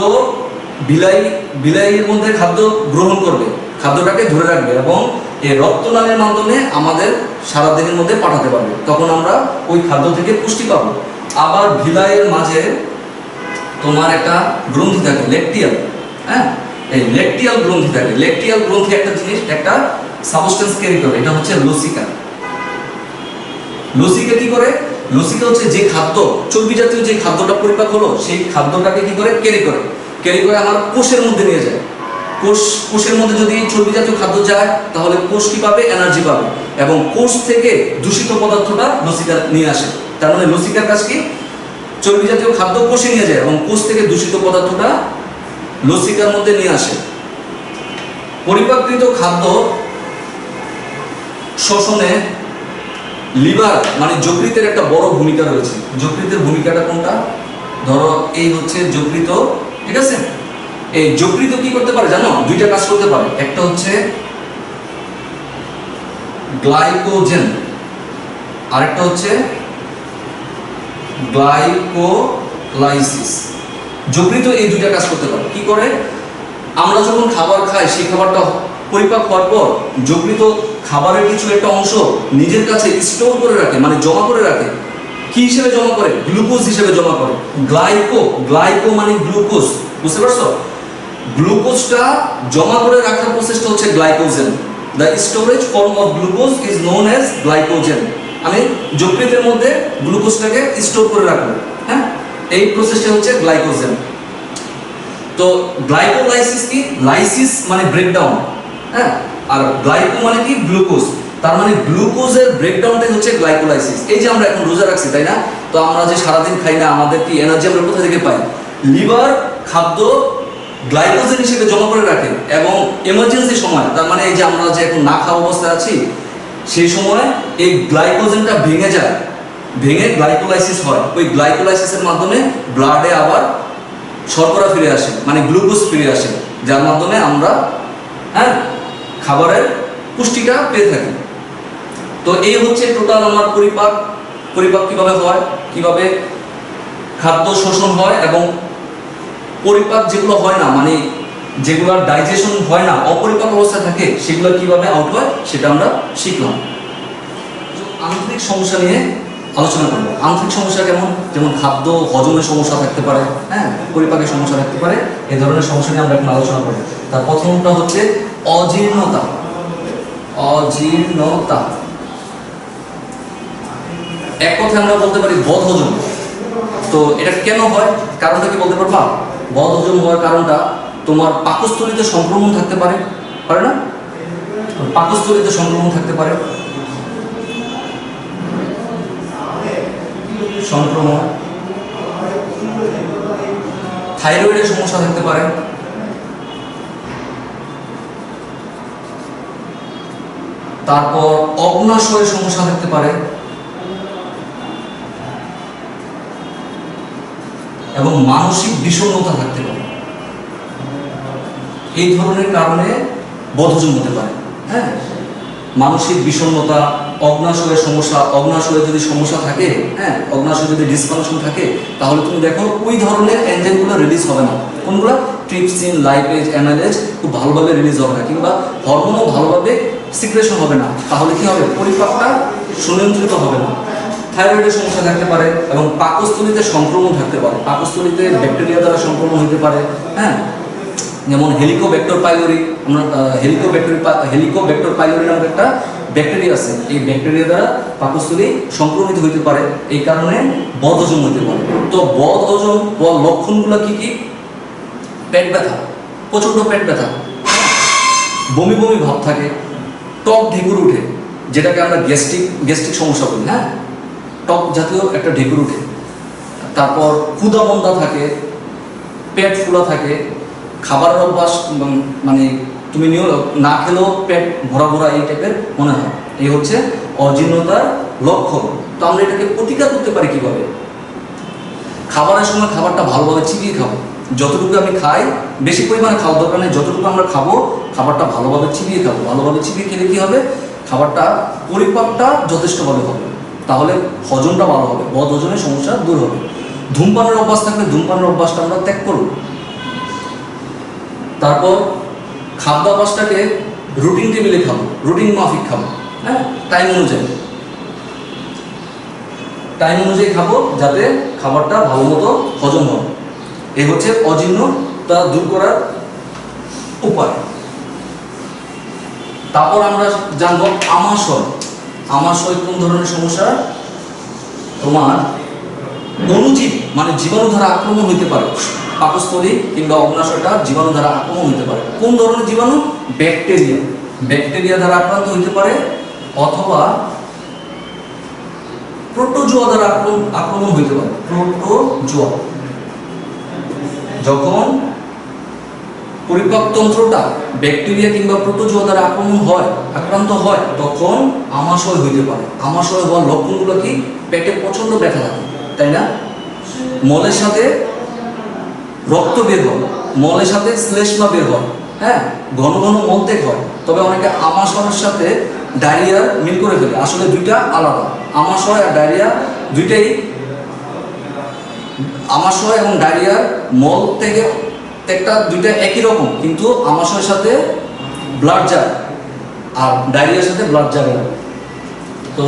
বিলাইয়ের মধ্যে খাদ্য গ্রহণ করবে, খাদ্যটাকে ধরে রাখবে, এবং এই রক্তনালীর মাধ্যমে আমাদের সারা দেহের মধ্যে পাঠাতে পারবে। তখন আমরা ওই খাদ্য থেকে পুষ্টি পাবো। আবার ভিলাইয়ের মাঝে তোমার একটা গ্রন্থি থাকে, লেকটিয়াল। হ্যাঁ, এই লেকটিয়াল গ্রন্থি থাকে। লেকটিয়াল গ্রন্থি একটা জিনিস, একটা সাবস্টেন্স ক্যারি করে, এটা হচ্ছে লসিকা। লসিকা কি করে? লসিকা হচ্ছে যে খাদ্য, চর্বি জাতীয় যে খাদ্যটা পরিপাক হলো, সেই খাদ্যটাকে কি করে? ক্যারি করে আমার কোষের মধ্যে নিয়ে যায়। কোষের মধ্যে যদি চর্বি জাতীয় খাদ্য যায়, তাহলে কোষ কি পাবে? এনার্জি পাবে, এবং কোষ থেকে দূষিত পদার্থটা লসিকা নিয়ে আসে। তার মানে লসিকার কাজ কি? চর্বি জাতীয় খাদ্য কোষে নিয়ে যায় এবং কোষ থেকে দূষিত পদার্থটা লসিকার মধ্যে নিয়ে আসে। পরিপাককৃত খাদ্য শোষণে লিভার মানে যকৃতের একটা বড় ভূমিকা রয়েছে। যকৃতের ভূমিকাটা কোনটা? ধরো এই হচ্ছে যকৃত, ঠিক আছে? এই যকৃত কি করতে পারে জানো? 2টা কাজ করতে পারে। একটা হচ্ছে গ্লাইকোজেন, আরেকটা হচ্ছে গ্লাইকোলাইসিস। যকৃত এই 2টা কাজ করতে পারে। কি করে? আমরা যখন খাবার খাই, সেই খাবারটা পরিপাক হওয়ার পর যকৃত খাবারের কিছু একটা অংশ নিজের কাছে স্টোর করে রাখে, মানে জমা করে রাখে। কি হিসেবে জমা করে? গ্লুকোজ হিসেবে জমা করে। গ্লাইকো মানে গ্লুকোজ। বুঝতে পারছো? গ্লুকোজটা জমা করে রাখার প্রসেসটা হচ্ছে glycogen. The storage form of glucose is known as glycogen. আমি যকৃতের মধ্যে গ্লুকোজটাকে স্টোর করে রাখবো, হ্যাঁ, এই প্রসেসটা হচ্ছে গ্লাইকোজেন। তো গ্লাইকোলাইসিস কি? লাইসিস মানে ব্রেকডাউন, হ্যাঁ, আর গ্লাইকো মানে কি? গ্লুকোজ। তার মানে গ্লুকোজের ব্রেকডাউনটাই হচ্ছে গ্লাইকোলাইসিস। এই যে আমরা এখন রোজা রাখছি, তাই না? তো আমরা যে সারাদিন খাই না, আমাদের কি এনার্জি আমরা কোথা থেকে পাই? লিভার খাদ্য গ্লাইকোজেন হিসেবে জমা করে রাখে এবং এমার্জেন্সি সময়, তার মানে এই যে আমরা যে এখন না খাওয়া অবস্থায় আছি, সেই সময় এই গ্লাইকোজেনটা ভেঙে যায়, ভেঙে গ্লাইকোলাইসিস হয়। ওই গ্লাইকোলাইসিসের মাধ্যমে ব্লাডে আবার শর্করা ফিরে আসে, মানে গ্লুকোজ ফিরে আসে, যার মাধ্যমে আমরা খাবারের পুষ্টিটা পেয়ে থাকি। তো এই হচ্ছে টোটাল আমার পরিপাক। পরিপাক কিভাবে হয়, কিভাবে খাদ্য শোষণ হয় এবং পরিপাক যেগুলো হয় না, মানে যেগুলোর ডাইজেশন হয় না, অপরিপাক অবস্থা থাকে, সেগুলো কিভাবে আউট হয় সেটা আমরা শিখলাম। আন্তরিক সমস্যা নিয়ে আলোচনা করবো। আন্তরিক সমস্যা কেমন? যেমন খাদ্য হজমের সমস্যা থাকতে পারে, পরিপাকের সমস্যা থাকতে পারে। এই ধরনের সমস্যা নিয়ে আমরা এখন আলোচনা করবো। তার প্রথমটা হচ্ছে অজীর্ণতা। অজীর্ণতা এক কথায় আমরা বলতে পারি বদহজম। তো এটা কেন হয়, কারণটা কি বলতে পারবা? বদহজম হওয়ার কারণটা তোমার পাকস্থলীতে সংক্রমণ থাকতে পারে, পারে না? পাকস্থলীতে সংক্রমণ থাকতে পারে, সংক্রমণ। থাইরয়েডের সমস্যা থাকতে পারে, তারপর অগ্নাশয়ের সমস্যা থাকতে পারে এবং মানসিক বিষণ্ণতা থাকতে পারে। এই ধরনের কারণে বদহজম হতে পারে। মানসিক বিষণ্ণতা, অগ্নাশয়ের সমস্যা। অগ্নাশয়ে যদি সমস্যা থাকে, অগ্নাশয়ে যদি ডিসফাংশন থাকে, তাহলে তুমি দেখো ওই ধরনের এনজাইমগুলো রিলিজ হবে না। কোনগুলো? ট্রিপসিন, লাইপেজ, অ্যামাইলেজ খুব ভালোভাবে রিলিজ হবে না, কিংবা হরমোনও ভালোভাবে সিক্রেশন হবে না। তাহলে কি হবে? পরিপাকটা সুনিয়ন্ত্রিত হবে না। থাইরয়েডের সমস্যা থাকতে পারে এবং পাকস্থলীতে সংক্রমণ থাকতে পারে। পাকস্থলীতে ব্যাকটেরিয়া দ্বারা সংক্রমণ হতে পারে, যেমন হেলিকোব্যাক্টর পাইলোরি। আমরা হেলিকোব্যাক্টর পাইলোরি নামক একটা ব্যাকটেরিয়া আছে। এই ব্যাকটেরিয়া দ্বারা পাকস্থলী সংক্রমিত হতে পারে, এই কারণে বদহজম হতে পারে। তো বদহজম হওয়ার লক্ষণগুলো কি কি? পেট ব্যথা, প্রচণ্ড পেট ব্যথা, বমি বমি ভাব থাকে, টক ঢেকুর উঠে, যেটাকে আমরা গ্যাস্ট্রিক সমস্যা বলি, টক জাতীয় একটা ঢেকুর উঠে। তারপর ক্ষুধা মন্দা থাকে, পেট ফুলা থাকে, খাবারের অভ্যাস মানে তুমি না খেলেও পেট ভরা ভরা এই টাইপের মনে হয়। এই হচ্ছে অজীর্ণতার লক্ষণ। তো আমরা এটাকে প্রতিকার করতে পারি কিভাবে? খাবারের সময় খাবারটা ভালোভাবে চিবিয়ে খাবো। যতটুকু আমি খাই, বেশি পরিমাণে খাওয়ার দরকার নেই। যতটুকু আমরা খাবো, খাবারটা ভালোভাবে চিবিয়ে খাবো। ভালোভাবে চিবিয়ে খেলে কি হবে? খাবারটা পরিপাকটা যথেষ্টভাবে হবে, তাহলে হজমটা ভালো হবে, বদহজমের সমস্যা দূর হবে। ধূমপানের অভ্যাস থাকলে ধূমপানের অভ্যাসটা আমরা ত্যাগ করব। তারপর খাদ্যাভ্যাসটাকে রুটিন টেবিলে খাবো, রুটিন মাফিক খাবো, টাইম অনুযায়ী খাবো, যাতে খাবারটা ভালো মতো হজম হয়। এই হচ্ছে অজীর্ণতা দূর করার উপায়। তারপর আমরা জানবো আমাশয়। আমাশয় কোন ধরনের সমস্যা? তোমার অণুজীব মানে জীবাণু দ্বারা আক্রমণ হইতে পারে। পাকস্থলী কিংবা অগ্নাশয়টা জীবাণু দ্বারা আক্রমণ হইতে পারে। কোন ধরনের জীবাণু? ব্যাকটেরিয়া দ্বারা আক্রান্ত হইতে পারে, অথবা প্রোটোজোয়া দ্বারা আক্রমণ হইতে পারে। প্রোটোজোয়া যখন পরিপাকতন্ত্রটা ব্যাকটেরিয়া কিংবা প্রোটোজোয়া দ্বারা আক্রান্ত হয়, তখন আমাশয় হইতে পারে। আমাশয় হওয়ার লক্ষণগুলো কি? পেটে প্রচন্ড ব্যথা থাকে, তাই না? মলের সাথে রক্ত বের হয়, মলের সাথে শ্লেষ্মা বের হয়, ঘন ঘন মলত্যাগ হয়। তবে অনেকে আমাশয়ের সাথে ডায়রিয়ার মিল করে ফেলে। আসলে দুইটা আলাদা। আমাশয় আর ডায়রিয়া দুইটাই, আমাশয় এবং ডায়রিয়ার মল থেকে দুইটা একই রকম, কিন্তু আমাশয়ের সাথে ব্লাড যায় আর ডায়রিয়ার সাথে ব্লাড যাবে না। তো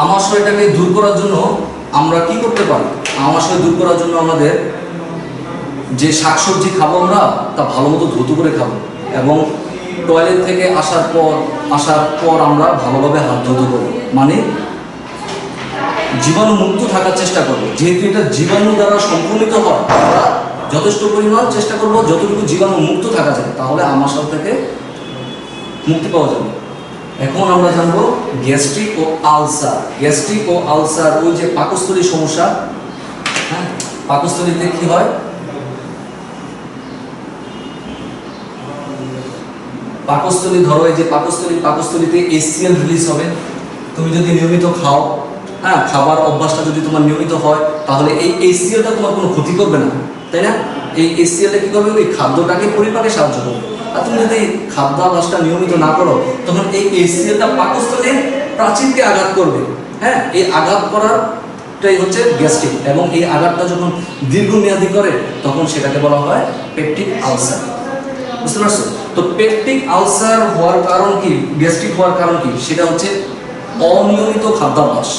আমাশয়টাকে দূর করার জন্য আমরা কি করতে পারি? আমাশয় দূর করার জন্য আমাদের যে শাকসবজি খাবো আমরা, তা ভালো মতো ধুত করে খাবো, এবং টয়লেট থেকে আসার পর আমরা ভালোভাবে হাত ধুতে করবো, মানে জীবাণু মুক্ত থাকার চেষ্টা করবো। যেহেতু এটা জীবাণু দ্বারা সংক্রমিত হয়, আমরা যথেষ্ট পরিমাণ চেষ্টা করব যতটুকু জীবাণু মুক্ত থাকা যায়, তাহলে আমাশয় থেকে মুক্তি পাওয়া যাবে। এখন আমরা জানবো গ্যাস্ট্রিক ও আলসার। গ্যাস্ট্রিক ও আলসার ওই যে পাকস্থলীর সমস্যা, হ্যাঁ, পাকস্থলীতে কি হয়, পাকস্থলী ধরো এই যে পাকস্থলীতে HCl রিলিজ হবে। তুমি যদি নিয়মিত খাও, হ্যাঁ, খাবার অভ্যাসটা যদি তোমার নিয়মিত হয়, তাহলে এই HClটা তোমার কোনো ক্ষতি করবে না, তাই না? এই HClটা কি করবে, ওই খাদ্যটাকে পরিপাকে সাহায্য করবে। আর তুমি যদি খাদ্যাভ্যাসটা নিয়মিত না করো, তখন এই HClটা পাকস্থলীর প্রাচীরকে আঘাত করবে। হ্যাঁ, এই আঘাত করারটাই হচ্ছে গ্যাস্ট্রিক, এবং এই আঘাতটা যখন দীর্ঘমেয়াদী করে, তখন সেটাকে বলা হয় পেপটিক আলসার। বুঝতে পারছো? তো পেপটিক আলসার হওয়ার কারণ কি, গ্যাস্ট্রিক হওয়ার কারণ কি, সেটা হচ্ছে অনিয়মিত খাদ্যাভ্যাস,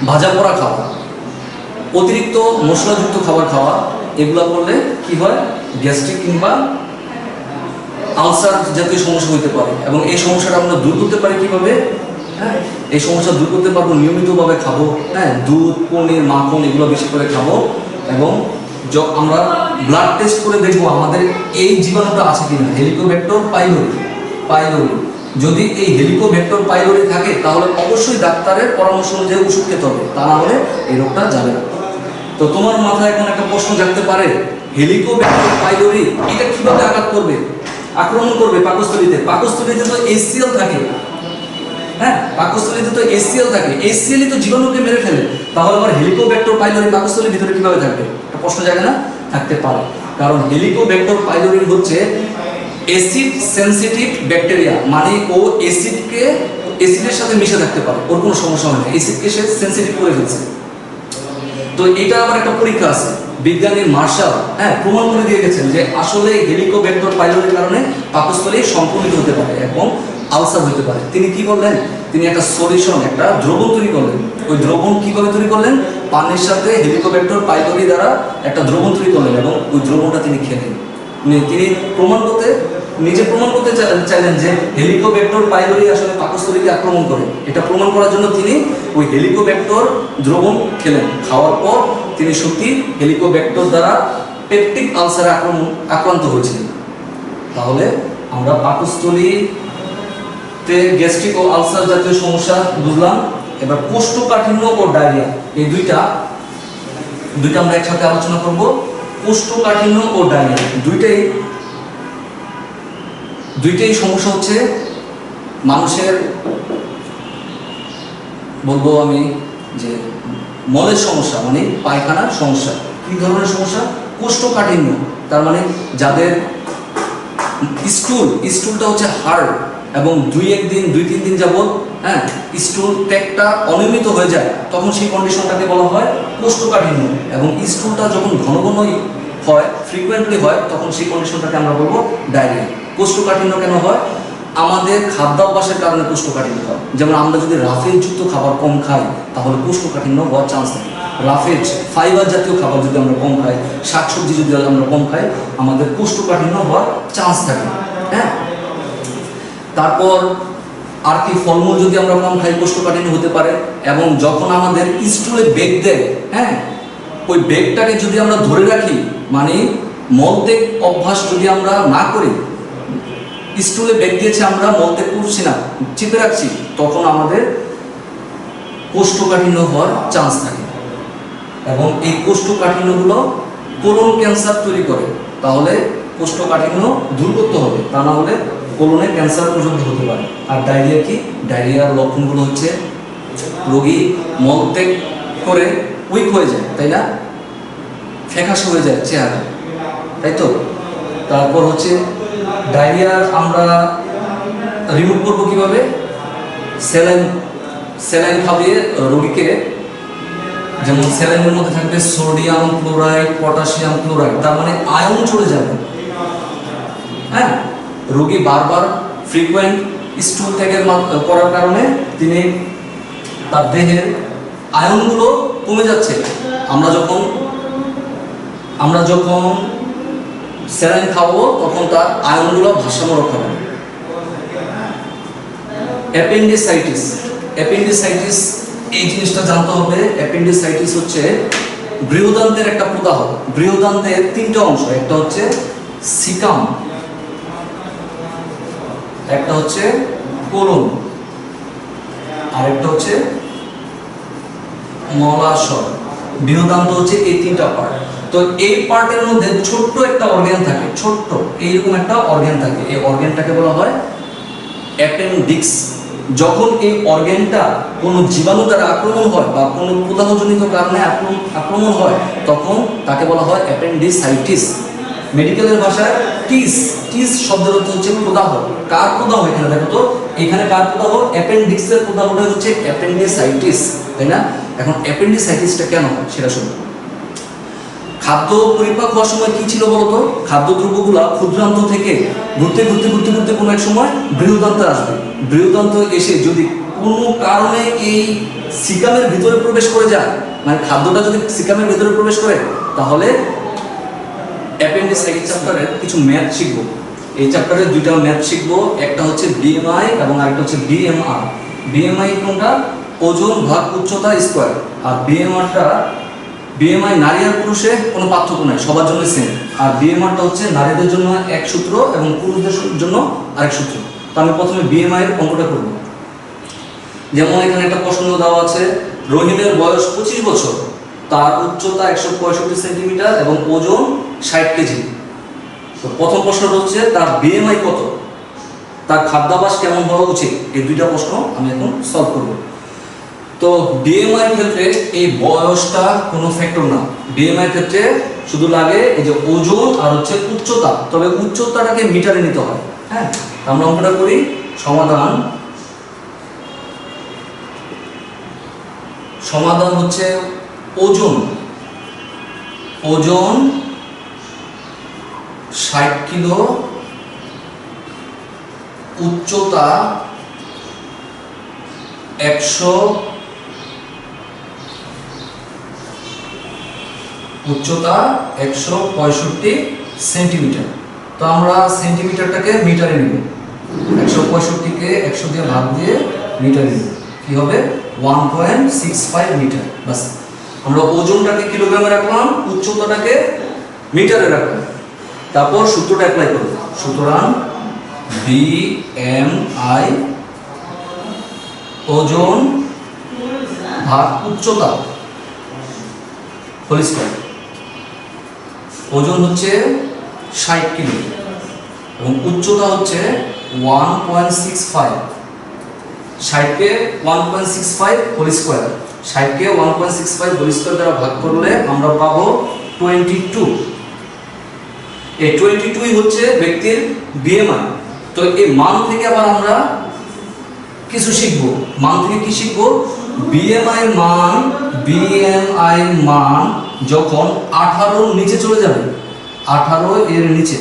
ভাজা পোড়া খাওয়া, অতিরিক্ত মশলাযুক্ত খাবার খাওয়া, এগুলা করলে কি হয়, গ্যাস্ট্রিক কিংবা আলসার জাতীয় সমস্যা হতে পারে। এবং এই সমস্যাটা আমরা দূর করতে পারি কিভাবে? হ্যাঁ, এই সমস্যা দূর করতে পারবো নিয়মিতভাবে খাবো, হ্যাঁ, দুধ, পনির, মাখন এগুলো বেশি করে খাবো, এবং আমরা ব্লাড টেস্ট করে দেখবো আমাদের এই জীবাণুটা আছে কিনা, হেলিকোব্যাক্টর পাইলোরি। যদি এই হেলিকোব্যাক্টর পাইলোরি থাকে, তাহলে অবশ্যই ডাক্তারের পরামর্শ অনুযায়ী ওষুধ খেতে হবে, তা না হলে এই রোগটা যাবে না। তো তোমার মাথায় এখন একটা প্রশ্ন জাগতে পারে, হেলিকোব্যাক্টর পাইলোরি এটা কিভাবে আঘাত করবে, আক্রমণ করবে পাকস্থলীতে? পাকস্থলীতে তো HCl থাকে, হ্যাঁ, পাকস্থলীতে তো HCl থাকে, HCl তো জীবাণুকে মেরে ফেলে, তাহলে আবার হেলিকোব্যাক্টর পাইলোরি পাকস্থলীর ভিতরে কিভাবে থাকবে? একটা প্রশ্ন জাগে না? থাকতে পারে, কারণ হেলিকোব্যাক্টর পাইলোরি হচ্ছে অ্যাসিড সেনসিটিভ ব্যাকটেরিয়া, মানে ও অ্যাসিডের সাথে মিশে থাকতে পারে, ওর কোনো সমস্যা হয় না, অ্যাসিডকে সে সেনসিটিভ করে ফেলছে। তো এটা আবার একটা পরীক্ষা আছে, বিজ্ঞানী মার্শাল, হ্যাঁ, প্রমাণ করে দিয়ে গেছেন যে আসলে হেলিকোব্যাক্টর পাইলোরির কারণে পাকস্থলী সংক্রমিত হতে পারে এবং আলসার হতে পারে। তিনি কি করলেন, তিনি একটা সলিউশন, একটা দ্রবণ তৈরি করলেন। ওই দ্রবণ কিভাবে তৈরি করলেন? পানির সাথে হেলিকোব্যাক্টর পাইলোরি দ্বারা একটা দ্রবণ তৈরি করলেন, এবং ওই দ্রবণটা তিনি খেলেন। তিনি নিজে প্রমাণ করতে চাইলেন যে হেলিকোব্যাক্টর পাইলোরি আসলে পাকস্থলীকে আক্রমণ করে। এটা প্রমাণ করার জন্য তিনি ওই হেলিকোব্যাক্টর দ্রবণ খেলেন। খাওয়ার পর তিনি সত্যি হেলিকোব্যাক্টর দ্বারা পেপটিক আলসারে আক্রান্ত হয়েছিলেন। তাহলে আমরা পাকস্থলীতে গ্যাস্ট্রিক ও আলসার জাতীয় সমস্যা বুঝলাম। এবার কোষ্ঠকাঠিন্য ও ডায়রিয়া, এই দুইটা আমরা একসাথে আলোচনা করব। কোষ্ঠকাঠিন্য ও ডায়রিয়া দুইটাই সমস্যা হচ্ছে মানুষের, বলবো আমি যে মলের সমস্যা, মানে পায়খানার সমস্যা। কি ধরনের সমস্যা? কোষ্ঠকাঠিন্য, তার মানে যাদের স্টুলটা হচ্ছে হার্ড, এবং 2-3 দিন যাবত, হ্যাঁ, স্টুল ট্র্যাকটা অনিয়মিত হয়ে যায়, তখন সেই কন্ডিশনটাকে বলা হয় কোষ্ঠকাঠিন্য। এবং স্টুলটা যখন ঘন হয়, ফ্রিকুয়েন্টলি হয়, তখন সেই কন্ডিশনটাকে আমরা বলবো ডায়রিয়া। কোষ্ঠকাঠিন্য কেন হয়? আমাদের খাদ্যাভ্যাসের কারণে কোষ্ঠকাঠিন্য হয়। যেমন আমরা যদি রাফেজযুক্ত খাবার কম খাই, তাহলে কোষ্ঠকাঠিন্য হওয়ার চান্স থাকে। রাফেজ, ফাইবার জাতীয় খাবার যদি আমরা কম খাই, শাকসবজি যদি আমরা কম খাই, আমাদের কোষ্ঠকাঠিন্য হওয়ার চান্স থাকে। হ্যাঁ, তারপর আর কি, ফলমূল যদি আমরা কম খাই, কোষ্ঠকাঠিন্য হতে পারে। এবং যখন আমাদের স্টুলে বেগ দেয়, হ্যাঁ, ওই বেগটাকে যদি আমরা ধরে রাখি, মানে মলত্যাগ অভ্যাস যদি আমরা না করি, স্টুলে বেগ দিয়েছে, আমরা মলত্যাগ করছি না, চেপে রাখছি, তখন আমাদের কোষ্ঠকাঠিন্য হওয়ার চান্স থাকে। এবং এই কোষ্ঠকাঠিন্যগুলো কোলন ক্যান্সার তৈরি করে। তাহলে কোষ্ঠকাঠিন্য দূর করতে হবে, তা না হলে কোলনে ক্যান্সার পর্যন্ত হতে পারে। আর ডায়রিয়া কি? ডায়রিয়ার লক্ষণগুলো হচ্ছে রোগী মলত্যাগ করে উইক হয়ে যায়, তাই না, ফ্যাকাশে হয়ে যায় চেহারা, তাই তো। তারপর হচ্ছে ডায়রিয়ার আমরা রিমুভ করবো কিভাবে? স্যালাইন খাবিয়ে রোগীকে, যেমন স্যালাইনের মধ্যে থাকবে সোডিয়াম ক্লোরাইড, পটাশিয়াম ক্লোরাইড, তার মানে আয়ন চলে যাবে। হ্যাঁ, রোগী বারবার ফ্রিকুয়েন্ট স্টুল ত্যাগের করার কারণে তিনি তার দেহের আয়নগুলো কমে যাচ্ছে। আমরা যখন স্যালাইন খাবো, তখন তার আয়নগুলো ভারসাম্য রক্ষা পাবে। অ্যাপেন্ডিসাইটিস, এই জিনিসটা জানতে হবে। অ্যাপেন্ডিসাইটিস হচ্ছে বৃহদান্তের একটা প্রদাহ। বৃহদান্তের তিনটা অংশ, একটা হচ্ছে সিকাম, একটা হচ্ছে কোলন, আর একটা হচ্ছে মলাশয়। বৃহদান্ত হচ্ছে এই তিনটা পার্ট। তো এই পার্টের মধ্যে ছোট্ট একটা অর্গান থাকে, ছোট্ট এইরকম একটা অর্গান থাকে। এই অর্গানটাকে বলা হয় অ্যাপেন্ডিক্স। যখন এই অর্গানটা কোনো জীবাণু দ্বারা আক্রমণ হয় বা কোনো প্রদাহজনিত কারণে আক্রমণ হয়, তখন তাকে বলা হয় অ্যাপেন্ডিসাইটিস। মেডিকেলের ভাষায় টিস, টিস শব্দের অর্থ হচ্ছে প্রদাহ। কার প্রদাহ এখানে দেখো তো, এখানে কার প্রদাহ? অ্যাপেন্ডিক্সের প্রদাহটা হচ্ছে অ্যাপেন্ডিসাইটিস, তাই না? এখন অ্যাপেন্ডিসাইটিসটা কেন হয় সেটা শুনুন। খাদ্য পরিপাক হওয়ার সময় কি ছিল বলতো? খাদ্যদ্রব্যগুলা ক্ষুদ্রান্ত থেকে ঘুরতে ঘুরতে ঘুরতে ঘুরতে কোনো এক সময় বৃহদান্তে আসবে। বৃহদান্ত এসে যদি কোনো কারণে এই সিকামের ভিতরে প্রবেশ করে যায়, মানে খাদ্যটা যদি সিকামের ভিতরে প্রবেশ করে, তাহলে অ্যাপেন্ডিসাইটিস চ্যাপ্টারের কিছু ম্যাথ শিখবো। এই চ্যাপ্টারে দুইটা ম্যাথ শিখবো, একটা হচ্ছে বিএমআই এবং আরেকটা হচ্ছে বিএমআর। বিএমআই কোনটা? ওজন ভাগ উচ্চতা স্কোয়ার। আর বিএমআই নারী আর পুরুষে কোনো পার্থক্য নাই, সবার জন্য সেম। আর বিএমআরটা হচ্ছে নারীদের জন্য এক সূত্র এবং পুরুষদের জন্য আরেক সূত্র। তো আমি প্রথমে বিএমআই এর অঙ্কটা করব। যেমন এখানে একটা প্রশ্ন দেওয়া আছে, রহিমের বয়স 25 বছর, তার উচ্চতা 165 সেন্টিমিটার এবং ওজন 60 কেজি। তো প্রথম প্রশ্নটা হচ্ছে তার বিএমআই কত, তার খাদ্যাভ্যাস কেমন হওয়া উচিত। এই দুইটা প্রশ্ন আমি এখন সলভ করব। তো বিএমআই এর ক্ষেত্রে এই বয়সটা কোনো ফ্যাক্টর না। বিএমআই এর ক্ষেত্রে শুধু লাগে এই যে ওজন আর হচ্ছে উচ্চতা, তবে উচ্চতাটাকে মিটারে নিতে হয়। হ্যাঁ, আমরা অঙ্কটা করি। সমাধান হচ্ছে ওজন 60 কিলো, উচ্চতা 165 সেন্টিমিটার। তো আমরা সেন্টিমিটারটাকে মিটারে নিব, 165কে 100 দিয়ে ভাগ দিয়ে মিটারে নিব, কি হবে 1.65 মিটার। বাস, আমরা ওজনটাকে কিলোগ্রামে রাখলাম, উচ্চতাটাকে মিটারে রাখলাম। তারপর সূত্রটা অ্যাপ্লাই করব। সুতরাং বিএমআই ওজন ভাগ উচ্চতা হোল স্কয়ার। ওজন হচ্ছে 60 কিলো এবং উচ্চতা হচ্ছে 1.65। 60কে 1.65 হোল স্কয়ার, 60কে 1.65 হোল স্কয়ার দ্বারা ভাগ করলে আমরা পাবো 22। এই 22 হচ্ছে ব্যক্তির বিএমআই। তো এই মান থেকে আবার আমরা কিছু শিখবো। মান থেকে কি শিখবো? বিএমআই মান যখন 18 নিচে চলে যাবে, 18 এর নিচে,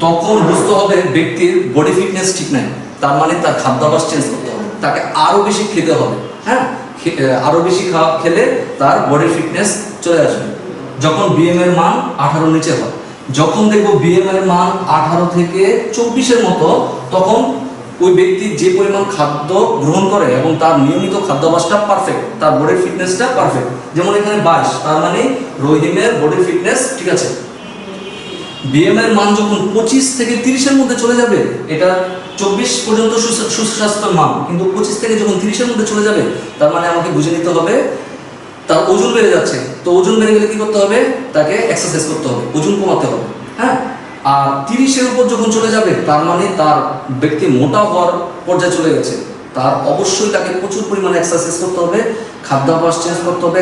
তখন বুঝতে হবে ব্যক্তির বডি ফিটনেস ঠিক নাই। তার মানে তার খাদ্যাভ্যাস চেঞ্জ করতে হবে, তাকে আরো বেশি খেতে হবে। হ্যাঁ, আরো বেশি খেলে তার বডি ফিটনেস চলে আসবে। যখন বিএমআই এর মান 18 নিচে হয়, যখন দেখবো বিএমআই এর মান 18 থেকে 24-এর মতো, তখন ওই ব্যক্তি যে পরিমাণ খাদ্য গ্রহণ করে এবং তার নিয়মিত খাদ্যাভ্যাসটা পারফেক্ট, তার বডির ফিটনেসটা পারফেক্ট। যেমন এখানে 22, তার মানে রহিমের বডির ফিটনেস ঠিক আছে। বিএমআই এর মান যখন 25 থেকে 30-এর মধ্যে চলে যাবে, এটা 24 পর্যন্ত সুস্বাস্থ্যের মান, কিন্তু 25 থেকে যখন 30-এর মধ্যে চলে যাবে, তার মানে আমাকে বুঝে নিতে হবে তার ওজন বেড়ে যাচ্ছে। তো ওজন বেড়ে গেলে কি করতে হবে? তাকে এক্সারসাইজ করতে হবে, ওজন কমাতে হবে। হ্যাঁ, আর 30-এর উপর যখন চলে যাবে, তার মানে তার ব্যক্তি মোটা হওয়ার পর্যায়ে চলে গেছে। তার অবশ্যই তাকে প্রচুর পরিমাণে এক্সারসাইজ করতে হবে, খাদ্যাভ্যাস চেঞ্জ করতে হবে,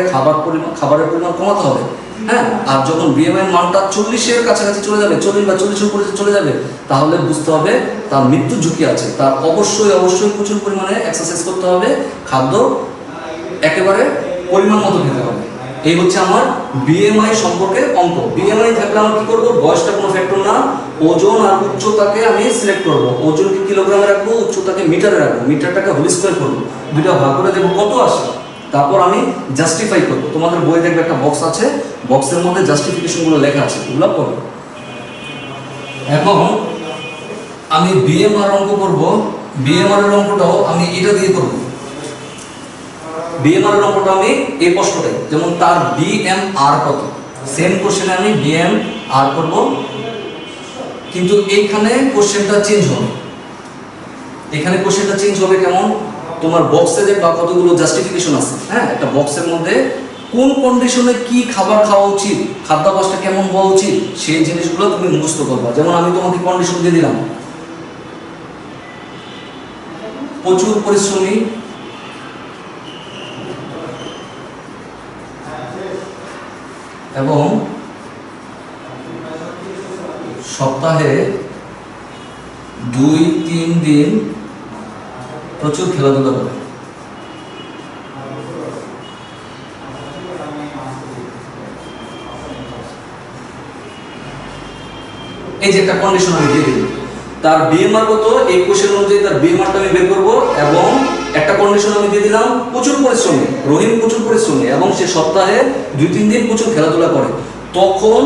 খাবারের পরিমাণ কমাতে হবে। হ্যাঁ, আর যখন বিএমআই মানটা 40-এর কাছাকাছি চলে যাবে, 40 বা 40-এর উপরে চলে যাবে, তাহলে বুঝতে হবে তার মৃত্যু ঝুঁকি আছে। তার অবশ্যই প্রচুর পরিমাণে এক্সারসাইজ করতে হবে, খাদ্য একেবারে পরিমাণ মতো খেতে হবে। এই হচ্ছে আমার বিএমআই সম্পর্কে অঙ্ক। বিএমআই থাকলে আমরা কি করব? বয়সটা কোনো ফ্যাক্টর না, ওজন আর উচ্চতাকে আমি সিলেক্ট করব। ওজনকে কিলোগ্রামে রাখবো, উচ্চতাকে মিটারে রাখবো, মিটারটাকে হোল স্কয়ার করব, দুইটা ভাগ করে দেখব কত আসে। তারপর আমি জাস্টিফাই করব। তোমাদের বই দেখবে একটা বক্স আছে, বক্সের মধ্যে জাস্টিফিকেশনগুলো লেখা আছে, এগুলো পড়ো। এখন আমি বিএমআর অঙ্ক করব। বিএমআর এর অঙ্কটাও আমি এটা দিয়ে করব। বিএমআর এর নম্বরটা আমি এই প্রশ্নটাই, যেমন তার বিএমআর কত, সেম কোশ্চেনে আমি বিএমআর করব, কিন্তু এইখানে কোশ্চেনটা চেঞ্জ হবে। এখানে কোশ্চেনটা চেঞ্জ হবে কেমন, তোমার বক্সে যে বা কতগুলো জাস্টিফিকেশন আছে, হ্যাঁ, একটা বক্সের মধ্যে কোন কন্ডিশনে কি খাবার খাওয়া উচিত, খাদ্যাভ্যাসটা কেমন হওয়া উচিত, সেই জিনিসগুলো তুমি মুখস্থ করবা। যেমন আমি তোমাকে কন্ডিশন দিয়ে দিলাম, প্রচুর পরিশ্রমী, এবং সপ্তাহে 2-3 দিন প্রচুর খেলাধুলা করে। এই যে একটা কন্ডিশন আমি দিয়ে দিই, তার বিএমআর কত, এই কোশ্চেন অনুযায়ী তার বিএমআরটা আমি বের করব, এবং একটা কন্ডিশন আমি দিয়ে দিলাম প্রচুর পরিশ্রমী, রহিম প্রচুর পরিশ্রমী এবং সে সপ্তাহে 2-3 দিন প্রচুর খেলাধুলা করে। তখন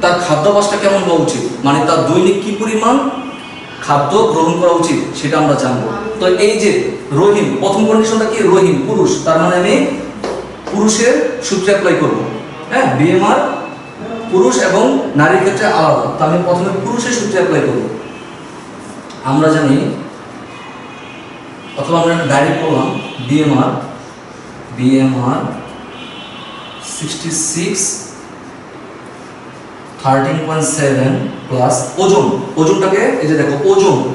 তার খাদ্যাভ্যাসটা কেমন হওয়া উচিত, মানে তার দৈনিক কি পরিমাণ খাদ্য গ্রহণ করা উচিত সেটা আমরা জানবো। তো এই যে রহিম, প্রথম কন্ডিশনটা কি, রহিম পুরুষ, তার মানে আমি পুরুষের সূত্রে অ্যাপ্লাই করব, হ্যাঁ, বিএমআর পুরুষ এবং নারীর ক্ষেত্রে আলাদা, তো আমি প্রথমে পুরুষের সূত্রে অ্যাপ্লাই করব। আমরা জানি, অথবা আমরা ডাইরেক্ট করলাম বিএমআর 66 13.7 প্লাস ওজন, ওজনটাকে এই যে দেখো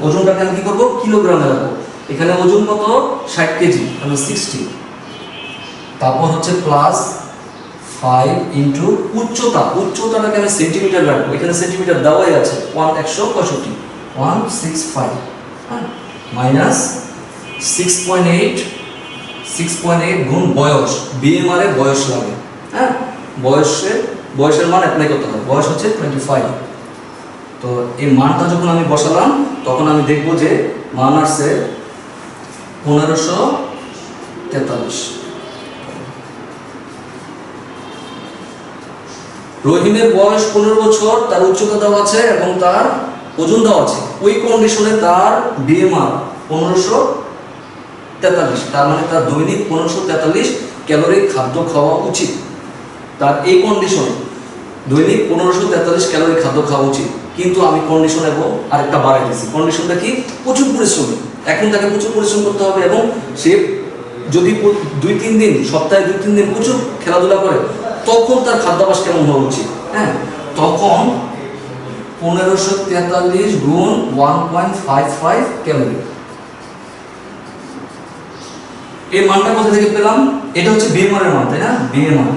ওজনটাকে আমি কি করবো, কিলোগ্রামে রাখবো। এখানে ওজন কত, 60 কেজি, তাহলে 60, তারপর হচ্ছে প্লাস 5 ইন্টু উচ্চতাটাকে আমি সেন্টিমিটার রাখবো, এখানে সেন্টিমিটার দেওয়াই আছে 165 মাইনাস 6.8 গুণ বয়স, বিএমআর এর বয়স লাগে, হ্যাঁ, বয়সের মান অ্যাপ্লাই করতে হবে, বয়স হচ্ছে 25। তো এই মানটা যখন আমি বসালাম তখন আমি দেখব যে মান আসছে 1543। রহিমের বয়স 15 বছর, তার উচ্চতা দেওয়া আছে এবং তার ওজন দেওয়া আছে। ওই কন্ডিশনে তার বিএমআর 1543, তার মানে তার দৈনিক 1543 ক্যালোরি খাদ্য খাওয়া উচিত। তার এই কন্ডিশন দৈনিক 1543 ক্যালোরি খাদ্য খাওয়া উচিত, কিন্তু আমি কন্ডিশন এবং আরেকটা বাড়াই দিয়েছি। কন্ডিশনটা কি, প্রচুর পরিশ্রমী, এখন তাকে প্রচুর পরিশ্রম করতে হবে এবং সে যদি 2-3 দিন, সপ্তাহে 2-3 দিন প্রচুর খেলাধুলা করে, তখন তার খাদ্যাভ্যাস কেমন হওয়া উচিত, হ্যাঁ, তখন 1543 গুণ 1.55 ক্যালোরি। এই মানটা কোথা থেকে পেলাম, এটা হচ্ছে বিএমআর এর মান, তাই না, বিএমআর।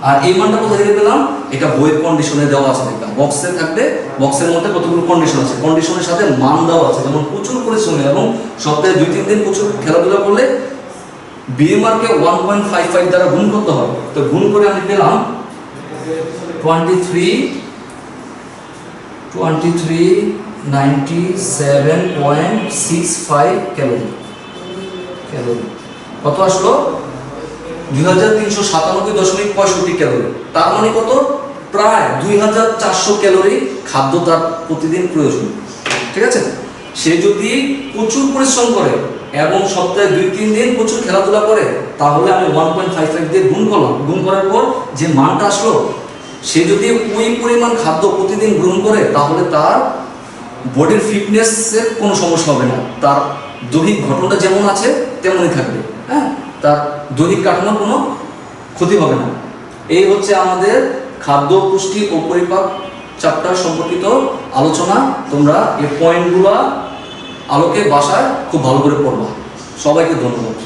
আর এই মানটা কোথা থেকে পেলাম, এটা বইয়ের কন্ডিশনে দেওয়া আছে, দেখলাম বক্সে থাকবে, বক্সের মধ্যে কতগুলো কন্ডিশন আছে, কন্ডিশনের সাথে মান দেওয়া আছে, যেমন প্রচুর পরিশ্রমী এবং সপ্তাহে 2-3 দিন প্রচুর খেলাধুলা করলে বিএমআর কে 1.55 দ্বারা গুণ করতে হবে। তো গুণ করে আমি পেলাম 2397.65 ক্যালোরি। কত আসলো, 2397.65 ক্যালোরি। তার মানে কত, প্রায় 2400 ক্যালোরি খাদ্য তার প্রতিদিন প্রয়োজন, ঠিক আছে। সে যদি প্রচুর পরিশ্রম করে এবং সপ্তাহে 2-3 দিন প্রচুর খেলাধুলা করে, তাহলে আমি 1.55 দিয়ে গুণ করলাম, গুণ করার পর যে মানটা আসলো, সে যদি ওই পরিমাণ খাদ্য প্রতিদিন গ্রহণ করে তাহলে তার বডির ফিটনেসের কোনো সমস্যা হবে না, তার দৈহিক গঠনটা যেমন আছে তেমনই থাকবে, হ্যাঁ, তার দৈহিক কাঠামোর কোনো ক্ষতি হবে না। এই হচ্ছে আমাদের খাদ্য, পুষ্টি ও পরিপাক চ্যাপ্টার সম্পর্কিত আলোচনা। তোমরা এই পয়েন্টগুলো আলোকে বাসায় খুব ভালো করে পড়বা। সবাইকে ধন্যবাদ।